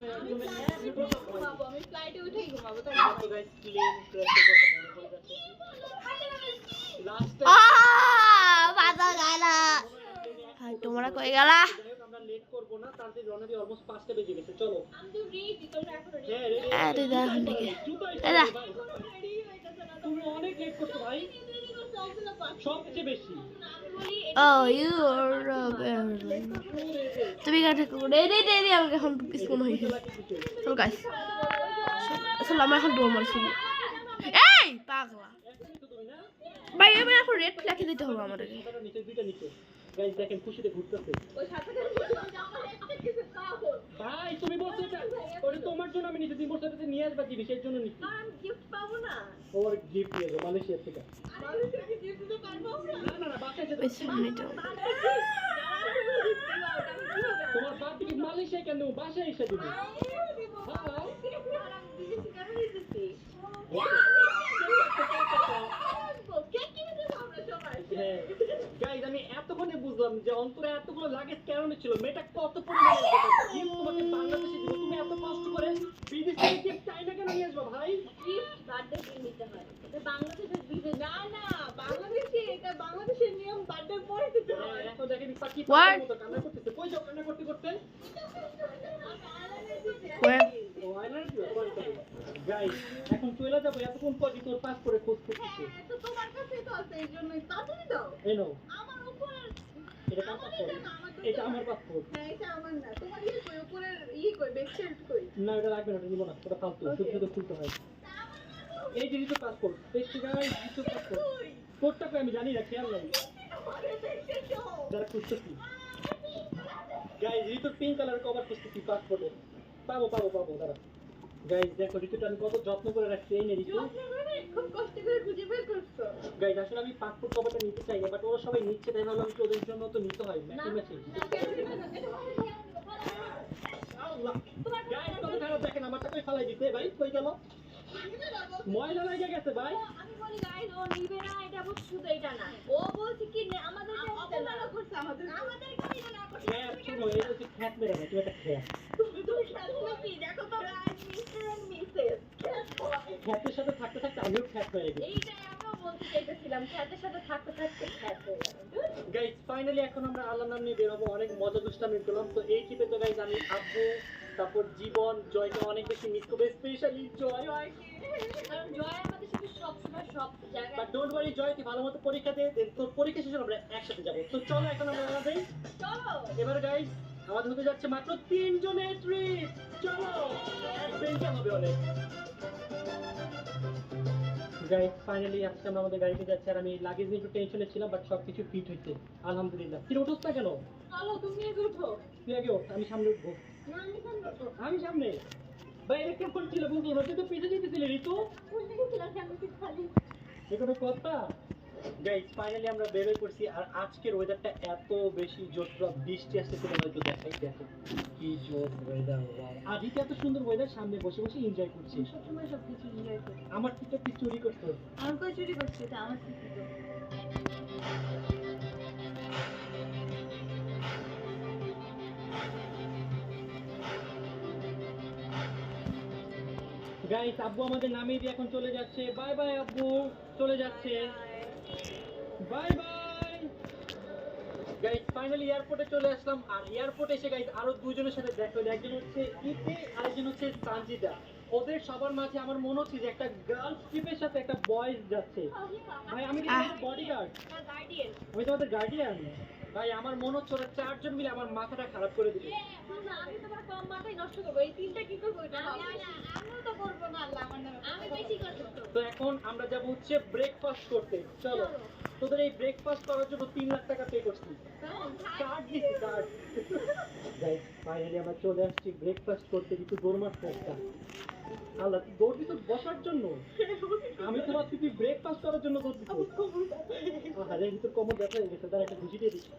আমি ফ্লাইটে উঠেই ঘুমাবো তো গাইস প্লেন ক্র্যাশের কথা মনে পড়ে যাচ্ছে লাস্ট বাধা গালা তোমরা কই গেলা আমরা লেট করব না তারপরে রওনা দিয়ে অলমোস্ট 5টা বেজে গেছে চলো আমি তো রেডি তোমরা এখনো রেডি হ্যাঁ রেডি আরে দেখুন দেখে এরা রেডি হইতাছ না তুমি অনেক লেট করছো ভাই সবচেয়ে বেশি Oh, you are তুমি কাছে রেডি রেডি আমাকে এখন স্কুল হই চল গাইস আসলে আমার এখন ডোর মারছি এই পাগলা ভাই এবার এখন রেড ফ্ল্যাগ দিতে হবে আমাদের নিচে দুইটা নিচে গাইস দেখেন খুশিতে ঘুরতেছে ওই সাথে আমার একটা কিছু পাবো ভাই তুমি বলছো এটা ওটা তোমার জন্য আমি নিচে দিন বলছো এটা নিয়ে আসবা জিনিস এর জন্য নিচ্ছি আমি গিফট পাবো না ওর গিফট নিয়ে যাও মালয়েশিয়া থেকে আমি কি গিফট দিতে পারবো না বাসায় যেতে ওই সামনেটা তোমার বাপ কি মালয়েশিয়া কেন বাসায় এসে দিবে গাইস আমি এতক্ষণে বুঝলাম যে অন্তরে এতগুলো লাগেজ কেন ছিল মেয়েটা কত পরিমাণে গিফট তোমাকে বাংলাদেশে দিব তুমি এত কষ্ট করে বিদেশ থেকে গিফট চাইনা কেন নিয়ে আসবা ভাই গিফট বার্থডে দিন নিতে হয় এটা বাংলাদেশের বিদেশ না না বাংলাদেশে এটা বাংলাদেশের নিয়ম বার্থডে পরে দিতে হয় এখন দেখেন পাখি What? মতো কান্না করতেছে কই যাও কান্না করতে করতে গাইস এখন চলে যাবো এতক্ষণ পর তোর পাসপোর্টে খোঁজ করতেছে তো তোমার কাছেই তো আছে এই জন্যই তাড়াতাড়ি দাও এই নাও আমার উপরের এটা কার পাসপোর্ট এটা আমার পাসপোর্ট হ্যাঁ এটা আমার না তোমার ইয়ে কই উপরের ইয়ে কই বেডশিট কই না এটা লাগবে না এটা নিব না ওটা ফালতু শুধু তো খুলতে হয় এই যে তো পাসপোর্ট দেখছি গাইস তো পাসপোর্ট কোডটা কই আমি জানি না খেয়াল নাই যারা খুঁজতেছি guys Ritu pink colour cover খুঁজতেছি পাসপোর্টে পাবো দাঁড়া গাইস দেখো রিতুটা আমি কত যত্ন করে রাখছি এই নে রিতু খুব কষ্ট করে খুঁজে বের করছো গাইস আসলে আমি পাসপোর্ট কভারটা নিতে চাই না বাট ওরা সবাই নিচ্ছে তাই ভাবলাম একটু ওদের জন্য তো নিতে হয় ম্যাচে আল্লাহ গাইস কত খারাপ দেখেন আমার টাকায় ফালাই দিতে ভাই কই গেল ময়লা লাগে গেছে ভাই আমি বলি গাইস ও নিবে না এটা বলছে শুধু এটা না ও বলছে কি আমাদের অপমান করছে আমাদের কাছে না করছে হ্যাঁ শুনো এই হচ্ছে খ্যাত মেরে না তুমি একটা খ্যাত তুমি খেলো কি দেখো তো গাইস মিস্টার এন্ড মিসেস খ্যাতের সাথে থাকতে থাকতে আমিও খ্যাত হয়ে গেছি এইটাই আমিও বলতে চাইতেছিলাম খ্যাতের সাথে থাকতে থাকতে খ্যাত হয়ে গেল গাইস ফাইনালি এখন আমরা আল্লাহর নাম নিয়ে বের হবো অনেক মজা দুষ্টামি করলাম তো এই ট্রিপে তো গাইস আমি আব্বু তারপর জীবন জয়কে অনেক বেশি মিস করবো স্পেশালি জয় কারণ জয় আমাদের সাথে সবসময় সব জায়গায় বাট ডোন্ট ওয়ারি জয় তুই ভালো মতো পরীক্ষা দে তোর পরীক্ষা শেষে আমরা একসাথে যাবো তো চলো এখন আমরা রওনা দেই চলো এবার গাইস আমাদের হতে যাচ্ছে মাত্র 3 জনের ট্রিপ চলো অ্যাডভেঞ্চার হবে অনেক গাইস ফাইনালি আজকে আমরা আমাদের গাড়িতে যাচ্ছি আর আমি লাগেজ নিয়ে একটু টেনশনে ছিলাম বাট সবকিছু ফিট হয়েছে আলহামদুলিল্লাহ কি উঠোস না কেন চলো তুমি আগে উঠো তুই আগে ওঠ আমি সামনে উঠবো না আমি সামনে উঠবো আমি সামনে ভাই এটা কেমন ছিল বুঝলো না তুই তো পিছনে যেতেছিলি ঋতু কোন দিকে ছিলাম সামনে কি খালি এখানে কথা গাইস ফাইনালি আমরা বের হয়ে পড়ছি আর আজকের ওয়েদারটা এত বেশি জোর পুরো বৃষ্টি আসছে তোমাদের হয়তো দেখাই দেখো কি জোর ওয়েদার আজকে এত সুন্দর ওয়েদার সামনে বসে বসে এনজয় করছি সবসময় সব কিছু এনজয় করি আমার থেকে তুই চুরি করতো আমার কই চুরি করছি এটা আমার থেকে তো গাইস আব্বু আমাদের নামিয়ে দিয়ে এখন চলে যাচ্ছে বাই বাই আব্বু চলে যাচ্ছে বাই বাই গাইস ফাইনালি এয়ারপোর্টে চলে আসলাম আর এয়ারপোর্টে এসে গাইস আরো দুজনের সাথে দেখা হলো একজন হচ্ছে ইতে আরেকজন হচ্ছে সানজিদা ওদের সবার মাঝে আমার মনে হচ্ছে যে একটা গার্লস ট্রিপের সাথে একটা বয়েজ যাচ্ছে ভাই আমি কি তোমাদের বডিগার্ড গার্ডিয়ান আমি তোমাদের গার্ডিয়ান ভাই আমার মনে হচ্ছে ওরা 4 জন মিলে আমার মাথাটা খারাপ করে দিবে আমি তোমার কম মাথায় নষ্ট করবো এই তিনটা কি করবো এটা আমিও তো করবো না আল্লাহ আমার নামে আমি বেশি করবো তো এখন আমরা যাব হচ্ছে ব্রেকফাস্ট করতে চলো তোদের এই ব্রেকফাস্ট করার জন্য 3 লাখ টাকা পে করছি কার্ড দিছি কার্ড গাইস ফাইনালি আমরা চলে আসছি ব্রেকফাস্ট করতে কিন্তু দৌড় মারতে একটা আল্লাহ তুই দৌড় দিত বসার জন্য আমি তো ভাবছি তুই ব্রেকফাস্ট করার জন্য দৌড় দিত আরে ভিতর কোমর ব্যথা হয়ে গেছে তার একটা ঘুষি দিয়ে দিচ্ছি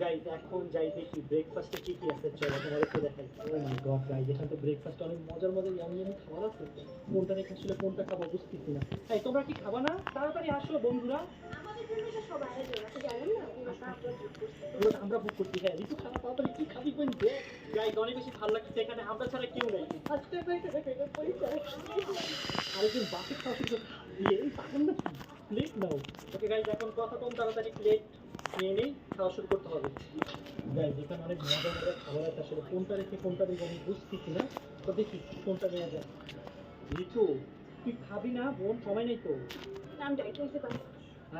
গাইস এখন যাই দেখি ব্রেকফাস্টে কি কি আছে চলো তোমাদেরকে দেখাই ও মাই গড গাইস এখানে তো ব্রেকফাস্ট অনেক মজার ইয়ামি খাবার আছে কোনটা রেখে আসলে কোনটা খাবো বুঝতেছি না এই তোমরা কি খাবা না তাড়াতাড়ি আসো বন্ধু বন্ধুরা? আমাদের জন্য এটা সব আয়োজন আপনি জানেন না পুরো আমরা বুক করছি। হ্যাঁ ঋতু খারাপ তাড়াতাড়ি কি খাবি কোন দে গাইজ, অনেক বেশি ভালো লাগছে এখানে আমরা ছাড়া কেউ নেই। আরেকজন বাকি খাওয়া শুরু দিয়ে এই পাগল না প্লেট নাও। ওকে গাইজ, এখন কথা কম, তাড়াতাড়ি প্লেট নিয়ে নেই, খাওয়া শুরু করতে হবে। গাইজ এখানে অনেক মজা মজার খাবার আছে, আসলে কোনটা রেখে কোনটা দেবো আমি বুঝতেছি না। তো দেখি কোনটা নেওয়া যায়। ঋতু তুই খাবি না বোন? সময় নেই তো। নামটা এটা হইতে পারে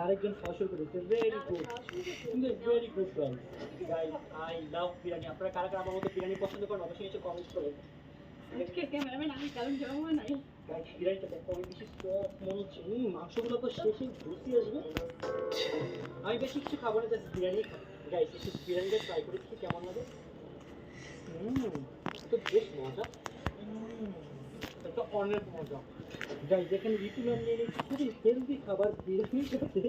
আরেকজন খাওয়া শুরু করেছে। Very good, very good guys. Guys I love biryani. আপনারা কারা কারা আমার মতো বিরিয়ানি পছন্দ করেন অবশ্যই নিচে কমেন্ট করেন। আজকে ক্যামেরাম্যান আমি কারণ জমা নাই গাইজ বিরিয়ানিটা দেখো অনেক বেশি সফট মনে হচ্ছে। মাংসগুলো তো শেষে ঘুষি আসবে। আমি বেশি কিছু খাবো না, জাস্ট বিরিয়ানি খাবো। গাইজ একটু বিরিয়ানিটা ট্রাই করে দেখি কেমন লাগে। তো বেশ মজা, এটা অনেক মজা। গাইজ এখানে ঋতু ম্যাম নিয়ে নিয়েছি খুবই হেলদি খাবার, বিরিয়ানির সাথে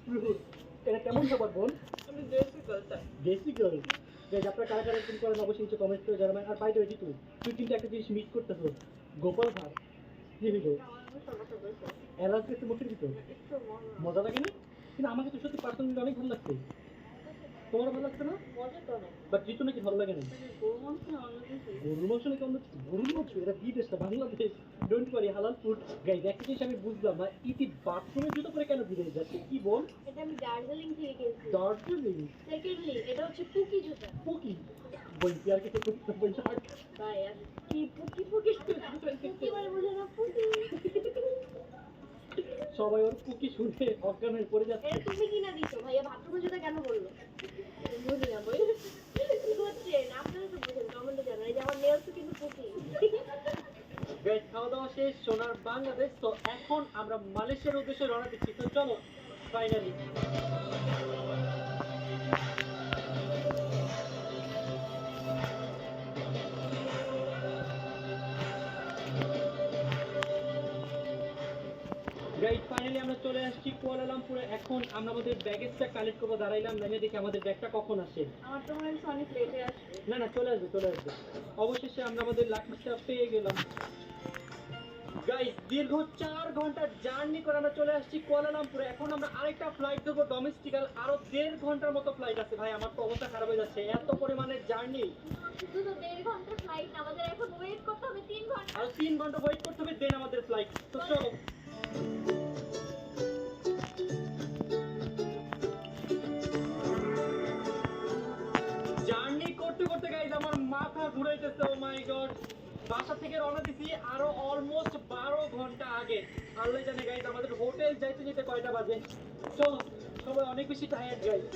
fruit। এটা কেমন খাবার বোন? আমি দেশি কলতা দেশি গার্ল। গাইজ আপনারা কারা কারা এরকম করেন অবশ্যই নিচে কমেন্ট করে জানাবেন। আর বাইরে ঋতু তুই কিন্তু একটা জিনিস মিস করতেছো, গোপাল ভাত। কি হইলো? এলাচ একটু মুখের ভিতর মজা লাগে না? কিন্তু আমাকে তো সত্যি পার্সোনালি অনেক ভালো লাগছে। তোমার ভালো লাগছে না? মজা তো অনেক বাট ঋতু নাকি ভালো লাগে না। গরু মাংস না অন্য কিছু গরুর মাংস নাকি অন্য কিছু? গরুর মাংস এটা বিদেশটা, বাংলাদেশ ডোন্ট ওয়ারি হালাল ফুড। গাইজ একটা জিনিস আমি বুঝলাম না, ইতি বাথরুমের জুতো করে কেন বিদেশ যাচ্ছে? কি বল? এটা আমি দার্জিলিং থেকে কিনছি দার্জিলিং সেকেন্ডলি এটা হচ্ছে পুকি জুতা পুকি বই আর কিছু করতে বই আর ভাই আর কি পুকি পুকি পুকি মানে বুঝে না পুকি সবাই ওর পুকি শুনে অজ্ঞান হয়ে পড়ে যাচ্ছে। এটা তুমি কিনা দিছো ভাইয়া বাথরুমের জুতা কেন বললো বুঝি না বই কি করছেন আপনারা তো বুঝেন কমেন্টে জানান এই যে আমার নেলস কিন্তু পুকি গাইজ খাওয়া দাওয়া শেষ সোনার বাংলাদেশ। তো এখন আমরা মালয়েশিয়ার উদ্দেশ্যে রওনা দিচ্ছি। তো চলো ফাইনালি। গাইজ ফাইনালি আমরা চলে আসছি কুয়ালালামপুরে। এখন আমরা আমাদের ব্যাগেজটা কালেক্ট করবো, দাঁড়াইলাম লাইনে, দেখি আমাদের ব্যাগটা কখন আসে। আমার তো মনে হয় অনেক লেটে আসবে না না চলে আসবে চলে আসবে। অবশেষে আমরা আমাদের লাগেজটা পেয়ে গেলাম। গাইস দীর্ঘ 4 ঘন্টার জার্নি করে আমরা চলে আসছি কুয়ালালামপুরে। এখন আমরা আরেকটা ফ্লাইট ধরবো ডোমেস্টিক, আরো 1.5 ঘন্টার মতো ফ্লাইট আছে। ভাই আমার তো অবস্থা খারাপ হয়ে যাচ্ছে, এত পরিমাণের জার্নি। শুধু তো 1.5 ঘন্টার ফ্লাইট আমাদের এখন ওয়েট করতে হবে 3 ঘন্টা আর 3 ঘন্টা ওয়েট করতে হবে, দেন আমাদের ফ্লাইট। তো চলো। জার্নি করতে করতে গাইস আমার মাথা ঘুরাইতেছে। ও মাই গড, বাসা থেকে রওনা দিছি আরো অলমোস্ট 12 ঘন্টা আগে। আল্লাহ জানে গাইস আমাদের হোটেল যাইতে যেতে কয়টা বাজে। চলো সবাই অনেক বেশি টায়ার্ড গাইস।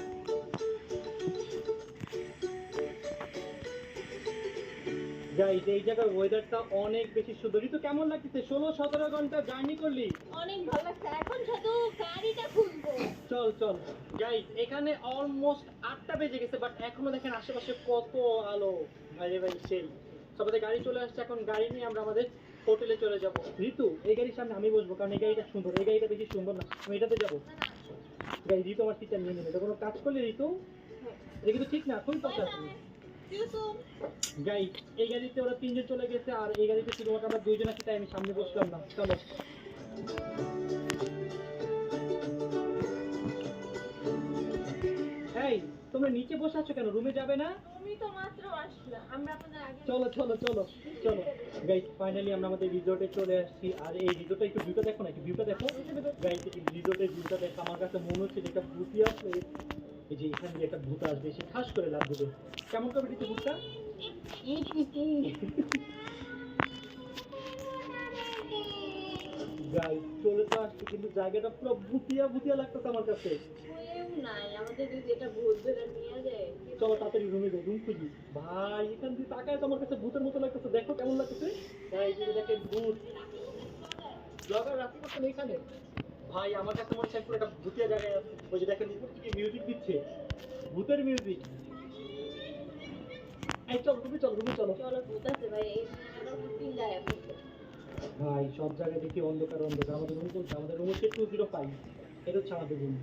গাইস এই জায়গার ওয়েদারটা অনেক বেশি সুন্দর। ঋতু কেমন লাগতেছে? 16-17 ঘন্টা জার্নি করলি? অনেক ভালো লাগছে এখন শুধু গাড়িটা খুলবো চল চল গাইস, এখানে অলমোস্ট 8টা বেজে গেছে, বাট এখনো দেখেন আশেপাশে কত আলো। ভাই ভাই সেই সবাই গাড়ি চলে আসছে, এখন গাড়ি নিয়ে আমরা আমাদের হোটেলে চলে যাব। ঋতু এই গাড়ির সামনে আমি বসবো, কারণ এই গাড়িটা সুন্দর, এই গাড়িটা বেশি সুন্দর না, আমি এটাতে যাবো। গাইস ঋতু আমার সিটটা নিয়ে নেবে, এটা কোনো কাজ করলে ঋতু এটা কিন্তু ঠিক না, খুবই কথা আছে। গাইস এই গাড়িতে ওরা 3 জন চলে গেছে, আর এই গাড়িতে শুধুমাত্র আমরা 2 জন আছি, তাই আমি সামনে বসলাম না। চলো এই তোমরা নিচে বসে আছো কেন? রুমে যাবে না? তুমি তো মাত্র আসলা আমরা আপনাদের আগে চলো চলো চলো চলো গাইস ফাইনালি আমরা আমাদের রিসোর্টে চলে আসছি। আর এই রিসোর্টে একটু ভিউটা দেখো না, একটু ভিউটা দেখো গাইস, এই রিসোর্টের ভিউটা দেখো। আমার কাছে মনে হচ্ছে এটা ভূতি আসলে, এই যে এখানে যে একটা ভূত আসবে সে ঠাস করে লাভ দেবে। কেমন করবে দিতে ভূতটা? গাইস চলে তো আসছে, কিন্তু জায়গাটা পুরো ভূতিয়া ভূতিয়া লাগতেছে আমার কাছে। কেউ নাই আমাদের যদি এটা ভূত ধরে নিয়ে যায় চলো তাড়াতাড়ি রুমে যাই, রুম খুঁজি। ভাই এখান দিয়ে তাকায় তো আমার কাছে ভূতের মতো লাগতেছে, দেখো কেমন লাগতেছে। গাইস এই যে দেখেন ভূত। ব্লগার রাখি করছেন এখানে। ভাই আমার কাছে মনে হচ্ছে পুরো একটা ভূতিয়া জায়গায় আছে। ওই যে দেখেন উপর থেকে মিউজিক দিচ্ছে, ভূতের মিউজিক। এই চল রুমে চল, রুমে চলো। চলো ভূত আছে ভাই এই চিন্তায় এখন ভাই সব জায়গায় দেখি অন্ধকার অন্ধকার। আমাদের রুম কোনটা? আমাদের রুম হচ্ছে 205, এটা হচ্ছে আমাদের রুম।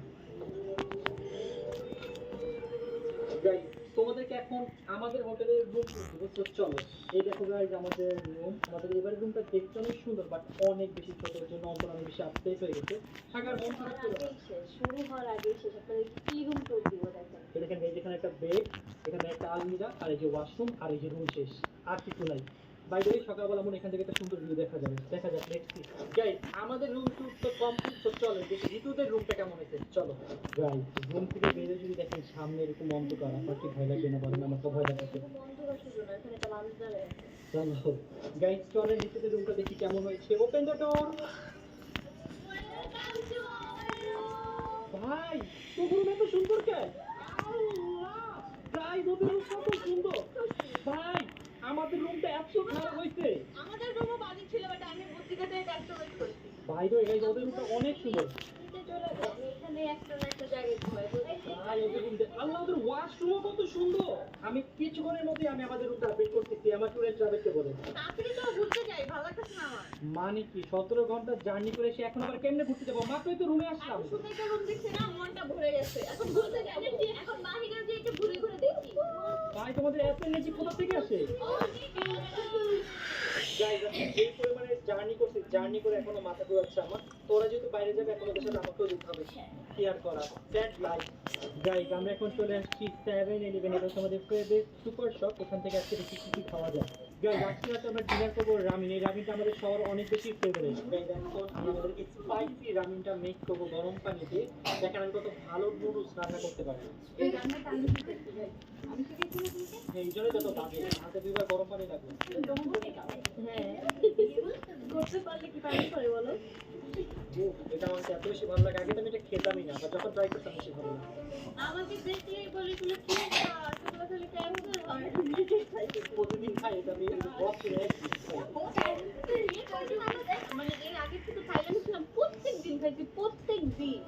গাইস তোমাদেরকে এখন আমাদের হোটেলের রুম দেবো। তো চলো, এই দেখো গাইজ আমাদের রুম। আমাদের এবারের রুমটা দেখতে অনেক সুন্দর, বাট অনেক বেশি ছোট, এর জন্য অন্তর অনেক বেশি আপডেট হয়ে গেছে। থাকার মন খারাপ করে না। শুরু হওয়ার আগে শেষ আপনাদের কি রুম টুর দিব দেখেন। দেখেন এই যেখানে একটা বেড, এখানে একটা আলমিরা, আর এই যে ওয়াশরুম, আর এই যে রুম শেষ, আর কিছু নাই। বাইরে সকালবেলা মনে এখান থেকে একটা সুন্দর ভিউ দেখা যাবে। দেখা যাক লেটস সি। গাইস আমাদের রুম টুর তো কমপ্লিট। তো চলো দেখি ঋতুদের রুমটা কেমন হয়েছে। চলো গাইস, রুম থেকে বেরিয়ে যদি দেখেন সামনে এরকম অন্ধকার, আপনার কি ভয় লাগবে না বলেন? আমার তো ভয় লাগছে। অন্ধকার শুরু না, এখানে একটা মানুষ দাঁড়ায় আছে। চলো গাইস, চলেন ঋতুদের রুমটা দেখি কেমন হয়েছে। Open the door. ভাই তোর রুম এত সুন্দর কেন? গাইস ওদের রুম কত সুন্দর। ভাই আমাদের রুমটা এত খারাপ হয়েছে। আমাদের রুমও বাজে ছিল, বাট আমি পত্রিকাতে কাস্টমাইজ করেছি। ভাই তো গাইস ওদের রুমটা অনেক সুন্দর। নিচে চলে যাও, আমি এখানে একটা না একটা জায়গায় ঘুমাই। ভাই ওদের রুমটা, আল্লাহ ওদের ওয়াশরুমও কত সুন্দর। আমি কিছুক্ষণের মধ্যে আমি আমাদের রুমটা আপডেট করতেছি। আমার ট্যুরের ট্রাভেলকে বলে তাড়াতাড়ি তো ঘুরতে যাই, ভালো লাগতেছে না আমার। মানে কি 17 ঘন্টা জার্নি করে সে এখন আবার কেমনে ঘুরতে যাবো? মাত্রই তো রুমে আসলাম। এত সুন্দর একটা রুম দেখছি না, মনটা ভরে গেছে। এখন ঘুরতে যাবো, এখন বাহিরে যে একটু ঘুরে ঘুরে দেখি। ভাই তোমাদের এত এনার্জি কোথা থেকে আসে? গাইস এই পরিমাণে জার্নি করছি, জার্নি করে এখনো মাথা ঘুরাচ্ছে আমার। তোরা যেহেতু বাইরে যাবে এখন ওদের সাথে আমাকেও যেতে হবে। কি আর করা, দ্যাট লাইফ। গাইস আমরা এখন চলে আসছি 7-11। এটা হচ্ছে আমাদের ফেভারিট সুপার শপ। এখান থেকে আজকে দেখি কি কি খাওয়া যায়। গাইস আজকে রাতে আমরা ডিনার করবো রামিন। এই রামিনটা আমাদের সবার অনেক বেশি ফেভারিট। গাইস এখন আমি আমাদেরকে স্পাইসি রামিনটা মেক করবো গরম পানি দিয়ে। দেখেন আমি কত ভালো নুডলস রান্না করতে পারি। এই রান্নাটা আমি শিখেছি ভাই। আমি শিখেছি না তোমাকে? এই জন্য যত দাবি হাতে 2 বার গরম পানি লাগবে। হ্যাঁ, করতে পারলে কি পারি করে বলো? এটা আমার এত বেশি ভালো লাগে। আগে তো আমি এটা খেতামই না, বা যখন ট্রাই করতাম বেশি ভালো লাগে। আমাকে দেখলেই বলে এগুলো কি খাওয়া? সেগুলো খালি ক্যান্সার হয়। প্রতিদিন খাই এটা, আমি বস রে মানে এর আগে থেকে থাইল্যান্ডে ছিলাম, প্রত্যেক দিন খাইছি, প্রত্যেক দিন।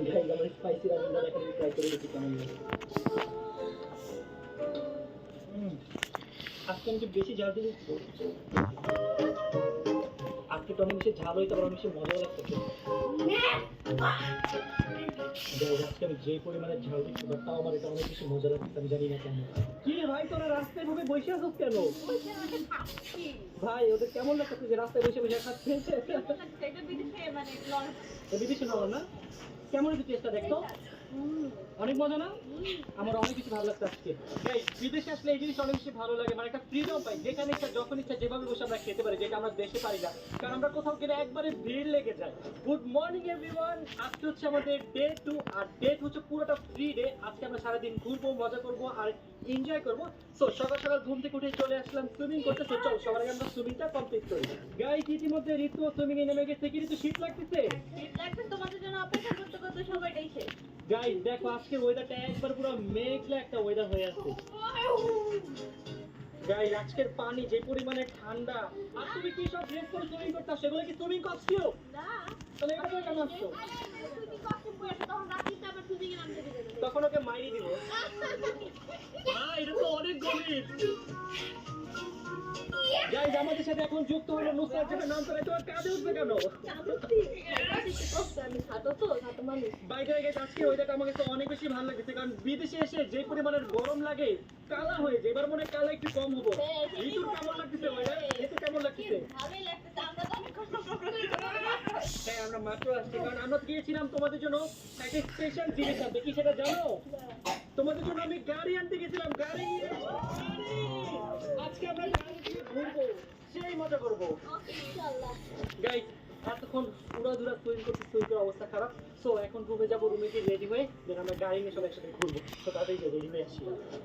গাইস আমার স্পাইসি রান্নাটা এখন ট্রাই করে দেখি কেমন লাগে। আজকে আমি একটু বেশি ঝাল দিয়ে দিচ্ছি। আজকে তো অনেক বেশি ঝাল হইতে পারে, অনেক বেশি মজা লাগতেছে। আজকে আমি যে পরিমাণে ঝাল দিচ্ছি, বাট তাও আমার এটা অনেক বেশি মজা লাগছে। আমি জানি না কেন। কি রে ভাই তোরা রাস্তায় ভাবে বসে আছিস কেন? ভাই ওদের কেমন লাগছে যে রাস্তায় বসে বসে খাচ্ছে? এটা বিদেশে মানে বিদেশি নরম না? কেমন হয়েছে টেস্টটা দেখতো? অনেক মজা না? আমার অনেক কিছু ভালো লাগছে আজকে। গাইস বিদেশে আসলে এই জিনিস অনেক বেশি ভালো লাগে, মানে একটা ফ্রিডম পাই, যেখানে ইচ্ছা যখন ইচ্ছা যেভাবে বসে আমরা খেতে পারি, যেটা আমরা দেশে পারি না। কারণ আমরা কোথাও গেলে একবারে ভিড় লেগে যায়। গুড মর্নিং এভরিওয়ান, আজকে হচ্ছে আমাদের ডে 2, আর ডে 2 হচ্ছে পুরোটা ফ্রি ডে। আজকে আমরা সারাদিন ঘুরবো, মজা করবো আর এনজয় করবো। সো সকাল সকাল ঘুম থেকে উঠে চলে আসলাম সুইমিং করতে। তো চল সবার আগে আমরা সুইমিংটা কমপ্লিট করি। গাইস ইতিমধ্যে ঋতু সুইমিং এ নেমে গেছে। কি ঋতু শীত লাগতেছে? লাগছে, তোমাদের জন্য অপেক্ষা করতে করতে সবাইটাই শেষ। গাইস দেখো আজকে ওয়েদারটা একবার পুরো মেঘলা একটা ওয়েদার হয়ে আছে। গাইস আজকের পানি যে পরিমাণে ঠান্ডা। আর তুমি কি সব ড্রেস পরে সুইমিং করতে, সেগুলো কি সুইমিং কস্টিউম? না, তাহলে এটা কেন আসছো? তুমি কষ্ট করে তখন রাত্রিতে আবার সুযোগ নামতে দিবে না। তখন ওকে মাইরি দিব। এটা তো অনেক গভীর। গাইস আমাদের সাথে এখন যুক্ত হলো নুসরাত জাহান। নাম করে তোমার কাঁধে উঠবে কেন? আমি খাটো তো, খাটো মানুষ। বাইরে গেছে আজকে ওয়েদারটা আমার কাছে অনেক বেশি ভালো লাগছে, কারণ বিদেশে এসে যে পরিমাণের গরম লাগে কালা হয়ে যায়। এবার মনে হয় কালা একটু কম হবো। ঋতুর কেমন লাগতেছে ওয়েদার? ঋতু কেমন লাগতেছে? ভালোই লাগতেছে, আমরা তো অনেক কষ্ট করে। হ্যাঁ আমরা মাত্র আসছি, কারণ আমরা গিয়েছিলাম তোমাদের জন্য একটা স্পেশাল জিনিস আনতে। কি সেটা জানো? তোমাদের জন্য আমি গাড়ি আনতে গেছিলাম। গাড়ি আজকে আমরা গাড়ি দিয়ে ঘুরবো, সেই মজা করবো। ইনশাআল্লাহ। গাইস এতক্ষণ উড়াধুরা সুইমিং করতে সুইমিং অবস্থা খারাপ। সো এখন রুমে যাবো, রুমে গিয়ে রেডি হয়ে দেন আমরা গাড়ি নিয়ে সবাই একসাথে ঘুরবো। তো তাড়াতাড়ি রেডি হয়ে আসি।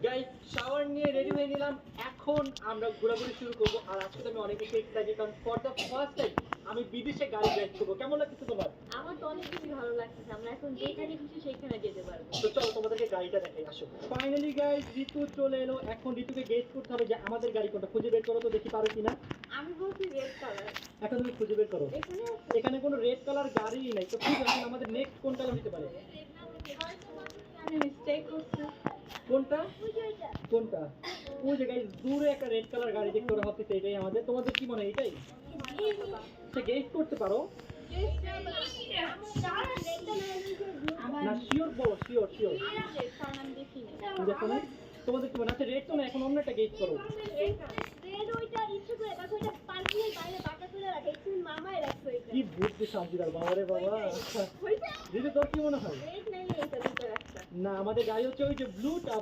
গাইস শাওয়ার নিয়ে রেডি হয়ে নিলাম, এখন আমরা ঘোরাঘুরি শুরু করবো। আর আজকে তো আমি অনেক বেশি এক্সাইটেড, কারণ ফর দ্য ফার্স্ট টাইম আমি বিদেশে গাড়ি ড্রাইভ করবো। কেমন লাগছে তোমার? আমার তো অনেক বেশি ভালো লাগতেছে, আমরা এখন যেখানে খুশি সেখানে যেতে পারবো। তো চলো তোমাদেরকে গাড়িটা দেখাই, আসো। ফাইনালি গাইস ঋতু চলে এলো। এখন ঋতুকে গেস করতে হবে যে আমাদের গাড়ি কোনটা। খুঁজে বের করো তো, দেখি পারো কিনা। আমি বলছি রেড কালার। এখন তুমি খুঁজে বের করো। এখানে এখানে কোনো রেড কালার গাড়িই নাই। তো খুঁজে এখন আমাদের নেক্সট কোন কালার হতে পারে? আমি মিস্টেক করছি। কোনটা কোনটা? ওই যে গাইস দূরে একটা রেড কালার গাড়ি দেখতে ওরা ভাবতেছে এটাই আমাদের। তোমাদের কি মনে হয় এটাই? সে গেস করতে পারো। না শিওর বলো, শিওর শিওর দেখো না তোমাদের কি মনে আছে রেড তো না, এখন অন্য একটা গেট করো। কি বুদ্ধি সাজিদার বাবা রে বাবা। দিদি তোর কি মনে হয়? না আমাদের গাড়ি হচ্ছে ওই যে ব্লুটা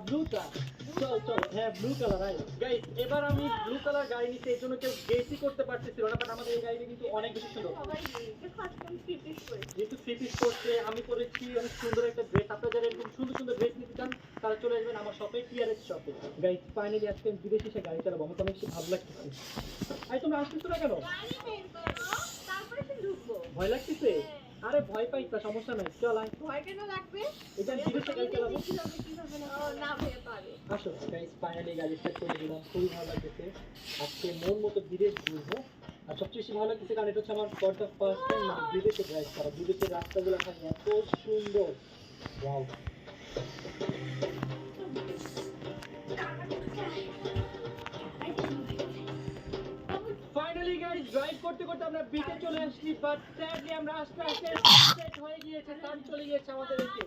চল চল, হ্যাঁ ব্লু কালার। গাইস এবার আমি ব্লু কালার গাড়ি নিতে এই জন্য কেউ গেসই করতে পারতেছিল না, বাট আমাদের এই গাড়িটা কিন্তু অনেক বেশি সুন্দর। যেহেতু থ্রি পিস করছে, আমি করেছি অনেক সুন্দর একটা ড্রেস। আপনারা যারা এরকম সুন্দর সুন্দর ড্রেস নিতে চান তারা চলে আসবেন আমার শপে, টিআরএস শপে। গাইস ফাইনালি আজকে আমি বিদেশে এসে গাড়ি চালাবো, আমার তো অনেক ভালো লাগতেছে। তোমরা আসতেছো না কেন? ভয় লাগতেছে? আরে ভয় পাইস না, সমস্যা নাই, চল আয়। এটা বিদেশে গাড়ি চালাবো, আসো। গাইস ফাইনালি গাড়ি স্টার্ট করে দিলাম, খুবই ভালো লাগতেছে। আজকে মন মতো বিদেশ ঘুরবো। আর সবচেয়ে বেশি ভালো লাগতেছে কারণ এটা হচ্ছে আমার ফর দ্য ফার্স্ট টাইম বিদেশে ড্রাইভ করা। বিদেশের রাস্তাগুলো খালি এত সুন্দর, ওয়াও। ফাইনালি গাইস ড্রাইভ করতে করতে আমরা বিচে চলে আসছি, বাট স্যাডলি আমরা আস্তে আস্তে সেট হয়ে গিয়েছে, সান চলে গিয়েছে আমাদের এদিকে।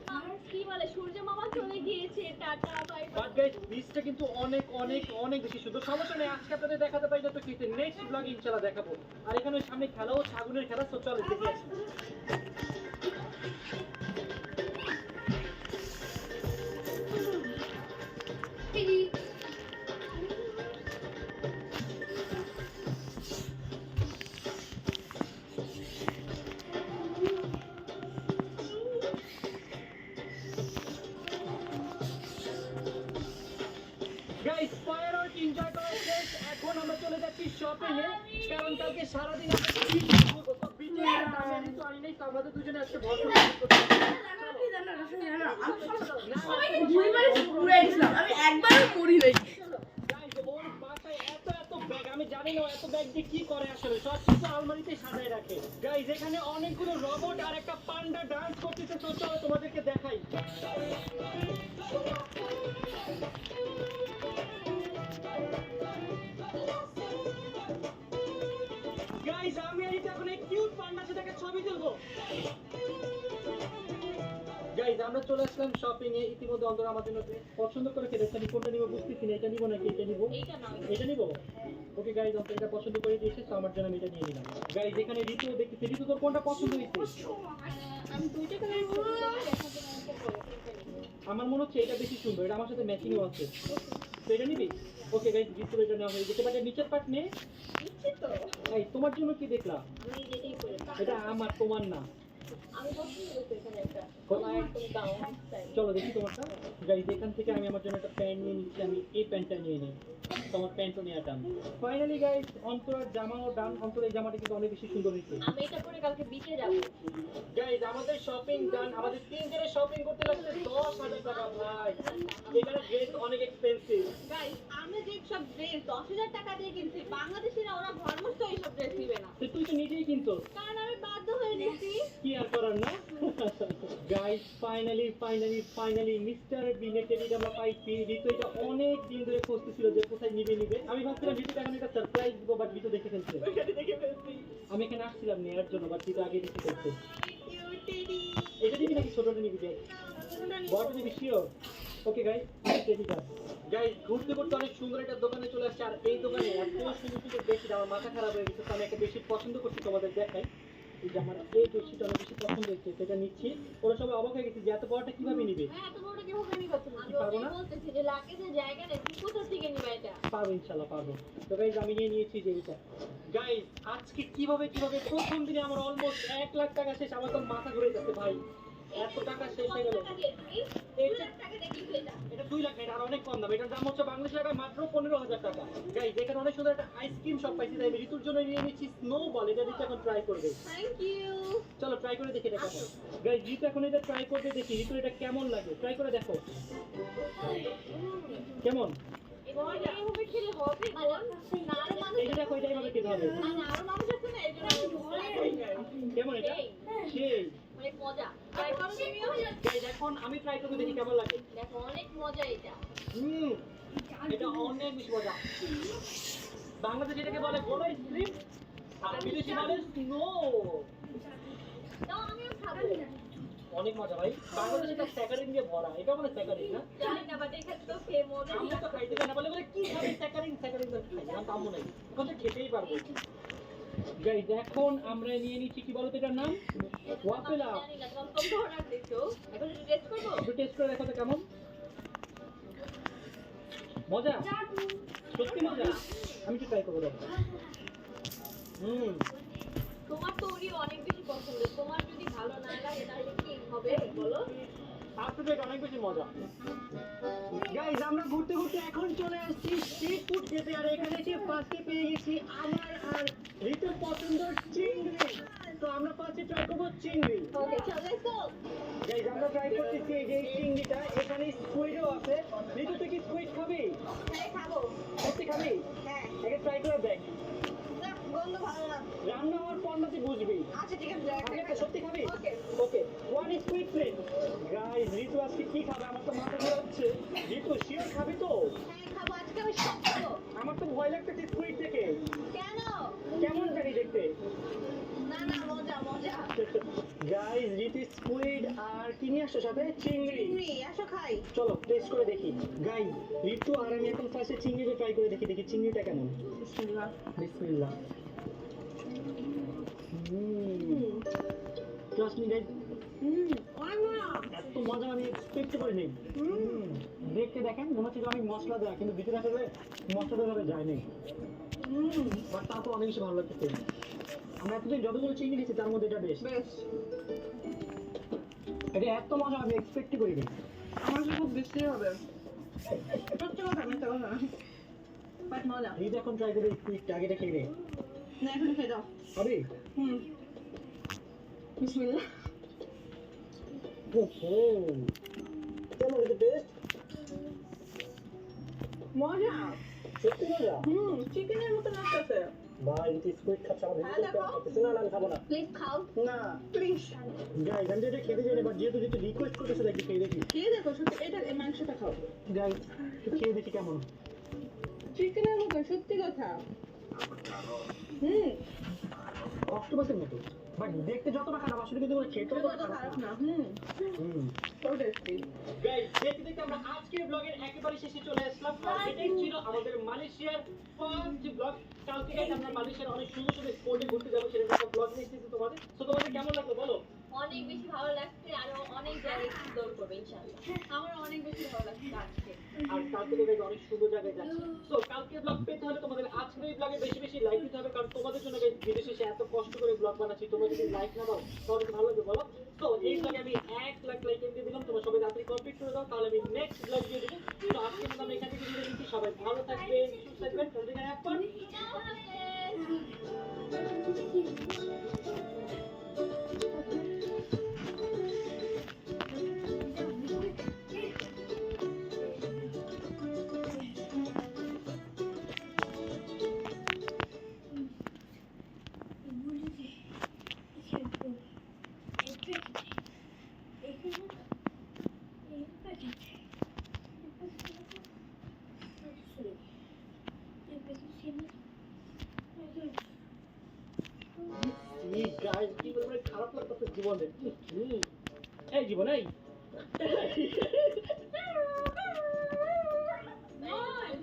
কি বলে সূর্য মামা চলে গিয়েছে, tata bye bye. But guys বিচটা কিন্তু অনেক অনেক অনেক বেশি সুন্দর। সমস্যা নেই, আজকে আপনাদের দেখাতে পারি না তো কি, নেক্সট ব্লগে ইনশাআল্লাহ দেখাবো। আর এখানে সামনে খেলা হচ্ছে আগুনের খেলা, তো চলো দেখে আসি। গাইস ফায়ারওয়ার্ক এনজয় করা শেষ, এখন আমরা চলে যাচ্ছি শপিং এ, কারণ কালকে সারাদিন আমরা বিচে ঘুরবো। তো বিচে আমি তো আনি নাই, তো আমাদের দুজনে আজকে ভরপুর করতে হবে। আমি একবারও করি নাই। গাইস ওর বাসায় এত এত ব্যাগ, আমি জানি না এত ব্যাগ দিয়ে কি করে আসলে, সব কিছু আলমারিতে সাজায় রাখে। গাইস এখানে অনেকগুলো রোবট আর একটা পান্ডা ডান্স করতেছে, তো চলো তোমাদেরকে দেখাই। গাইস আমি এটা এখন এই কিউট পান্ডার সাথে একটা ছবি তুলবো। গাইস আমরা চলে আসলাম শপিং এ। ইতিমধ্যে অন্তরা আমার জন্য পছন্দ করে ফেলেছে, আমি কোনটা নিব বুঝতেছি না, এটা নিব নাকি এটা নিব। এটা নিব। ওকে গাইস অন্তরা এটা পছন্দ করে দিয়েছে, তো আমার জন্য আমি এটা নিয়ে নিলাম। গাইস এখানে ঋতু দেখতেছি, ঋতু তোর কোনটা পছন্দ হয়েছে? আমি দুইটা কালার আমার মনে হচ্ছে এটা বেশি সুন্দর, এটা আমার সাথে ম্যাচিংও আছে, তো এটা নিবি। ওকে গাইস ঋতু এটা নেওয়া হয়ে গেছে, বাট নিচের পার্ট নে। দিচ্ছি তো। এই তোমার জন্য কি দেখলা? আমি যেটাই করে এটা আমার, তোমার না। আমি পছন্দ করতে এখানে একটা কোথায়? একদম ডাউন স্টাইল। চলো দেখি তোমারটা। গাইস এখান থেকে আমি আমার জন্য একটা প্যান্ট নিয়ে নিচ্ছি, আমি এই প্যান্টটা নিয়ে নিই, তোমার প্যান্টও নিয়ে ডান। ফাইনালি গাইস অন্তরার জামাও ডান। অন্তরের জামাটা কিন্তু অনেক বেশি সুন্দর হয়েছে। আমি এটা পরে কালকে বিচে যাব। গাইস আমাদের শপিং ডান, আমাদের তিনজনের শপিং করতে লাগছে 10,000 টাকা ভাই। এখানে ড্রেস অনেক এক্সপেন্সিভ। গাইস আমরা যে সব ড্রেস 10,000 টাকা দিয়ে কিনছি, বাংলাদেশিরা ওরা ঘরমস্ত এই সব ড্রেস নিবে না, তো তুই তো নিজেই কিনতো, কারণ আমি বাধ্য হয়ে নিছি। কি আর করার না। গাইস ফাইনালি মিস্টার বিনের টেবিল আমরা পাইছি। ঋতু এটা অনেক দিন ধরে খুঁজতেছিল যে কোথায় নিবে। আমি ভাবছিলাম ঋতুকে এখন একটা সারপ্রাইজ দিব, বাট ঋতু দেখে ফেলছে। আমি এখানে আসছিলাম নেওয়ার জন্য, বাট ঋতু আগে দেখে ফেলছে। এটা দিবি নাকি ছোটটা নিবি? বড়টা নিবি শিওর? ওকে গাইস টেবিলটা। গাইস ঘুরতে ঘুরতে অনেক সুন্দর একটা দোকানে চলে আসছে, আর এই দোকানে এত সুন্দর সুন্দর বেডশিট, আমার মাথা খারাপ হয়ে গেছে। তো আমি একটা বেডশিট পছন্দ করছি, তোমাদের দেখাই। এই যে আমার এই বেডশিট অনেক বেশি পছন্দ হয়েছে, সেটা নিচ্ছি। ওরা সবাই অবাক হয়ে গেছে যে এত বড়টা কিভাবে নিবে। হ্যাঁ এত বড়টা কিভাবে নিবা তুমি? আমি পারবো না? ওটাই বলতেছি যে লাগেজের জায়গা নেই, তুমি কোথা থেকে নিবা এটা? পারবো ইনশাল্লাহ পারবো। তো গাইস আমি নিয়ে নিয়েছি যে এটা। গাইস আজকে কিভাবে প্রথম দিনে আমার অলমোস্ট 1 লাখ টাকা শেষ। আমার তো মাথা ঘুরে যাচ্ছে ভাই, এত টাকা শেষ হয়ে গেল। এটা 2 লাখ না, এটা আর অনেক কম দাম। এটার দাম হচ্ছে বাংলাদেশি টাকায় মাত্র 15,000 টাকা। গাইস এখানে অনেক সুন্দর একটা আইসক্রিম শপ পাইছি, তাই আমি ঋতুর জন্য নিয়ে নিচ্ছি স্নো বল। এটা ঋতু এখন ট্রাই করবে। Thank you. চলো ট্রাই করে দেখি এটা কেমন। গাইস ঋতু এখন এটা ট্রাই করবে, দেখি ঋতু এটা কেমন লাগে। ট্রাই করে দেখো কেমন। এইভাবে খেলে হবে? না আরো মানুষ এই যে দেখো এটা এইভাবে খেতে হবে। না না আরো মানুষ আছে না, এই জন্য আমি ভয়। কেমন এটা? সেই অনেক মজা। ট্রাই করো তুমিও। গাইস এখন আমি ট্রাই করব, দেখি কেমন লাগে। দেখো অনেক মজা এটা। এটা অনেক বেশি মজা। বাংলাদেশে এটাকে বলে গোল আইসক্রিম, আর বিদেশি বলে স্নো। দাও আমিও খাবো। অনেক মজা ভাই, বাংলাদেশে একটা স্যাকারিন দিয়ে ভরা, এটা মানে স্যাকারিন না? জানি না বাট এখানে তো খেয়ে মজা আমরা তো খাইতে পারি না, বলে বলে কি খাবে স্যাকারিন স্যাকারিন তো খাই, আমার কাম্য নাই, এখন তো খেতেই পারবো। গাইস এখন আমরা নিয়ে নিচ্ছি কি বলতো এটার নাম, ওয়াফেল আপ। জানি না তুমি তো অর্ডার দিছো, এখন টেস্ট করবো। একটু টেস্ট করে দেখো তো কেমন মজা, সত্যি মজা, আমি একটু ট্রাই করবো দেখো। তোমার তো ওরই অনেক বেশি পছন্দ, তোমার যদি ভালো না লাগে তাহলে কি হবে বলো? আসলে এটা অনেক বেশি মজা। গাইস আমরা ঘুরতে ঘুরতে এখন চলে আসছি স্ট্রিট ফুড খেতে, আর এখানে এসে ফার্স্টে পেয়ে গেছি আমার আর ঋতুর পছন্দের চিংড়ি। তো আমরা ফার্স্টে ট্রাই করবো চিংড়ি। ওকে চলে তো। গাইস আমরা ট্রাই করতেছি এই যে এই চিংড়িটা, এখানে স্কুইডও আছে। ঋতু তুই কি স্কুইড খাবি? হ্যাঁ খাবো। সত্যি খাবি? হ্যাঁ। আগে ট্রাই করে দেখ, না গন্ধ ভালো না। রান্না হওয়ার পর না তুই বুঝবি। আচ্ছা ঠিক আছে আগে তো সত্যি খাবি? ওকে। ওকে, ওয়ান স্কুইড প্লেট। গাইস ঋতু আজকে কি খাবে, আমার তো মাথা ঘোরাচ্ছে। ঋতু শিওর খাবি তো? হ্যাঁ খাবো, আজকে আমি সব খাবো। আমার তো ভয় লাগতেছে স্কুইড দেখে, কেন? কেমন জানি দেখতে। না না মজা মজা। গাইস ঋতু স্কুইড আর কি নিয়ে আসছো সাথে? চিংড়ি। চিংড়ি আসো খাই। চলো টেস্ট করে দেখি। গাইস ঋতু আর আমি এখন ফার্স্টে চিংড়িটা ট্রাই করে দেখি, দেখি চিংড়িটা কেমন। বিসমিল্লাহ। বিসমিল্লাহ। ট্রাস্ট মি গাইস, অনেক মজা। এত মজা আমি এক্সপেক্ট করিনি। দেখতে দেখেন মনে হচ্ছে যে অনেক মশলা দেওয়া, কিন্তু ভিতরে আসলে মশলা দেওয়া যায়নি। বাট তারপর অনেক বেশি ভালো লাগতেছে। আমরা এতদিন যতগুলো চিংড়ি নিয়েছি তার মধ্যে এটা বেশ। বেশ। এটা এত মজা আমি এক্সপেক্ট করিনি। আমার কাছে খুব বেশি হবে। সত্যি কথা মিথ্যা কথা না। বাট মজা। এই এখন ট্রাই করে একটু আগেটা খেয়ে নে। না এখন খেয়ে দাও। হবে? বিসমিল্লাহ। ওহো, কেমন এটা টেস্ট? মজা। সত্যি মজা? চিকেনের মতো লাগতেছে। ভাই এটা স্কুইড খাচ্ছে, আমার হ্যাঁ, ভিতরে দেখো। খাচ্ছে না, আমি খাবো না। প্লিজ খাও। না প্লিজ। গাইস আমি তো এটা খেতে চাই না, বাট যেহেতু যেহেতু রিকোয়েস্ট করতেছে দেখি খেয়ে দেখি। খেয়ে দেখো সত্যি, এটা এই মাংসটা খাও। গাইস একটু খেয়ে দেখি কেমন। চিকেনের মতো সত্যি কথা। অক্টোপাসের মতো, বাট দেখতে যতটা খারাপ আসলে কিন্তু খেতে এটা তো খারাপ না। So tasty. গাইস দেখতে দেখতে আমরা আজকের ব্লগের একেবারে শেষে চলে আসলাম, আর এটাই ছিল আমাদের মালয়েশিয়ার ফার্স্ট ব্লগ। কালকে গাইস আমরা মালয়েশিয়ার অনেক সুন্দর সুন্দর স্পটে ঘুরতে যাবো, সেটা একটা ব্লগ নিয়ে এসেছি তোমাদের। তো তোমাদের কেমন লাগলো বলো? অনেক বেশি ভালো লাগছে, আর অনেক জায়গায় এক্সপ্লোর করবে ইনশাআল্লাহ। আমার অনেক বেশি ভালো লাগছে আজকে। আর কালকে তো গাইস অনেক সুন্দর জায়গায় যাচ্ছি। সো কালকে ব্লগ পেতে হলে তোমাদের আজকের এই ব্লগে বেশি বেশি লাইক দিতে হবে, কারণ তোমাদের জন্য গাইস ভিডিও শেষে এত কষ্ট করে ব্লগ বানাচ্ছি, তোমরা যদি লাইক না দাও তাহলে কি ভালো লাগবে বলো? তো এই ব্লগে আমি 1 লাখ লাইক দিয়ে দিলাম, তোমরা সবাই তাড়াতাড়ি কমপ্লিট করে দাও, তাহলে আমি নেক্সট ব্লগ দিয়ে দেবো। তো আজকে আমরা এখান থেকে ভিডিও দিচ্ছি, সবাই ভালো থাকবেন, সুস্থ থাকবেন, তাহলে এখন গাইস কি বলবো, খারাপ লাগতেছে জীবনে। এই জীবন এই